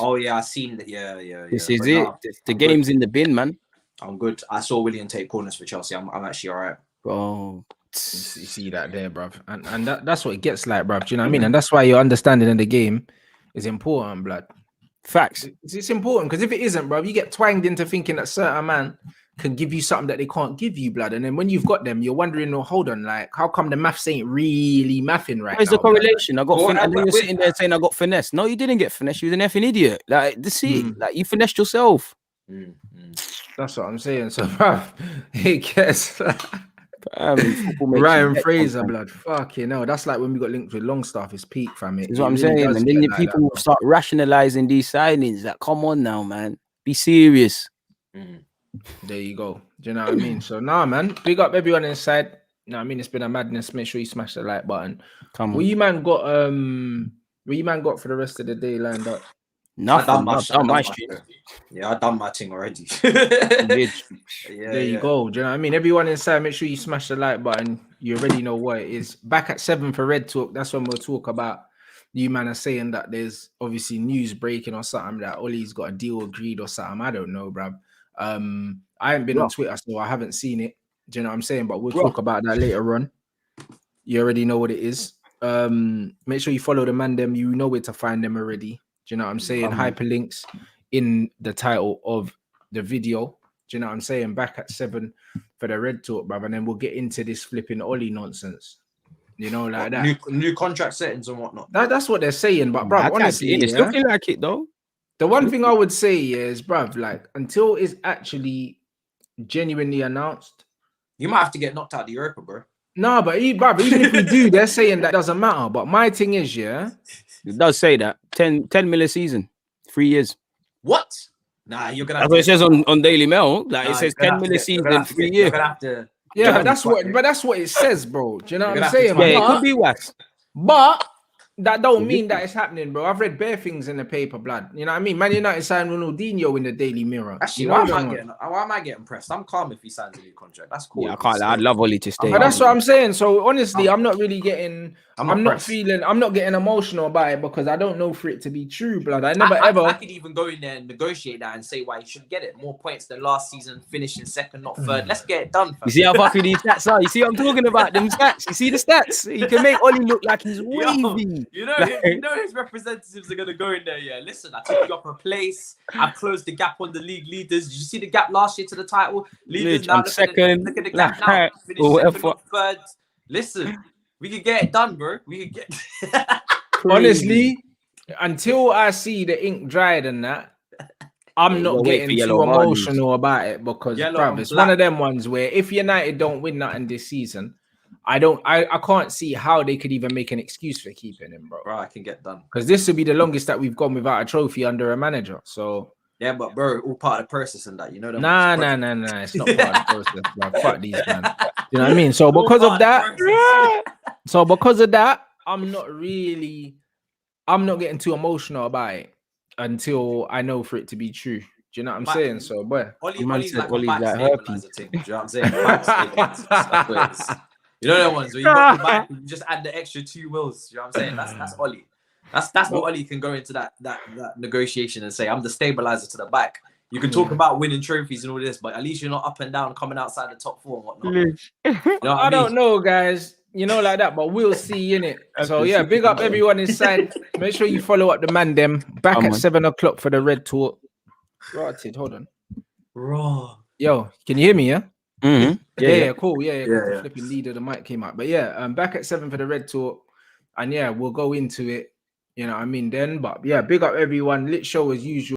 Oh yeah, I seen that. Yeah. This is it. The game's in the bin, man. I'm good. I saw Willian take corners for Chelsea. I'm actually all right. Bro. You see that there, bruv. And that's what it gets like, bruv. Do you know what I mean? And that's why your understanding in the game is important, blood. Facts. It's important because if it isn't, bruv, you get twanged into thinking that certain man can give you something that they can't give you, blood. And then when you've got them, you're wondering, oh, hold on, like, how come the maths ain't really mathing right Where's now? the correlation? Blood? And then you're sitting there saying I got finesse. No, you didn't get finesse. You was an effing idiot. Like, like you finessed yourself. That's what I'm saying. So, bruv, it gets Ryan Fraser, blood. Fucking hell. That's like when we got linked with Longstaff. It's peak, fam. That's what I'm saying. And then people start rationalizing these signings. Like, come on now, man. Be serious. There you go. Do you know what I mean? So, nah, man. Big up everyone inside. You know what I mean? It's been a madness. Make sure you smash the like button. Come on. What you man got for the rest of the day lined up? Nothing. I done my stream. Yeah, I done my thing already. There you go. Do you know what I mean? Everyone inside, make sure you smash the like button. You already know what it is. Back at 7 for Red Talk. That's when we'll talk about you man are saying that there's obviously news breaking or something that Ollie's got a deal agreed or something. I don't know, bruv. I haven't been on Twitter, so I haven't seen it. Do you know what I'm saying? But we'll talk about that later on. You already know what it is. Make sure you follow the man them. You know where to find them already. Do you know what I'm saying? Hyperlinks in the title of the video. Do you know what I'm saying? Back at 7 for the Red Talk, bruv. And then we'll get into this flipping Ollie nonsense. You know, like that. New contract settings and whatnot. That's what they're saying. But, bruv, honestly, it's looking like it, though. The one thing I would say is, bruv, like, until it's actually genuinely announced, you might have to get knocked out of the Europa, bro. No, but bruv, even if we do, they're saying that doesn't matter. But my thing is, it does say that 10 million a season, 3 years. What? Nah, you're gonna. That's what it says on Daily Mail. Like it says 10 million a season, 3 years. You're gonna have to. Yeah, that's what it says, bro. Do you know what I'm saying? Yeah, it could be wax. But that don't mean that it's happening, bro. I've read bare things in the paper, blood. You know what I mean? Man United signed Ronaldinho in the Daily Mirror. Actually, why am I getting pressed? I'm calm if he signs a new contract. That's cool. Yeah, I can't. I'd love Ollie to stay. But that's what I'm saying. So honestly, I'm not really getting. I'm not getting emotional about it because I don't know for it to be true, blood. I could even go in there and negotiate that and say why he should get it. More points than last season, finishing second, not third. Let's get it done. Fam. You see how fucking these stats are? You see what I'm talking about? Them stats. You see the stats? You can make Ollie look like he's wavy. You know his representatives are gonna go in there. Yeah, listen, I took you up a place. I've closed the gap on the league leaders. Did you see the gap last year to the title? Leaders now second. Look at the gap now. Finish second, not third. Listen. We could get it done, bro. We could get. Honestly, until I see the ink dried and that, I'm not getting too emotional about it because, bruv, it's one of them ones where if United don't win nothing this season, I can't see how they could even make an excuse for keeping him, bro. Bro, I can get done because this will be the longest that we've gone without a trophy under a manager. So. Yeah, but bro, all part of the process and that, you know. Nah. It's not part of the process, bro. Fuck these, man. You know what I mean? So because of that, I'm not getting too emotional about it until I know for it to be true. Do you know what I'm saying? So, boy, Ollie's like herpes. Do you know what I'm saying? You know that ones where you got the back, you just add the extra 2 mils. You know what I'm saying? That's Ollie. That's what Ollie can go into that negotiation and say, I'm the stabilizer to the back. You can talk about winning trophies and all this, but at least you're not up and down coming outside the top 4 and whatnot. You know what I don't know, guys. You know, like that, but we'll see, innit? So yeah, big up everyone inside. Make sure you follow up the man them. Back at 7 o'clock for the Red Talk. Rotted, hold on. Raw. Yo, can you hear me? Yeah. Mm-hmm. Yeah, cool. Yeah. Flipping leader, the mic came out, but yeah, back at 7 for the Red Talk, and yeah, we'll go into it. You know what I mean? Then, but yeah, big up everyone. Lit show as usual.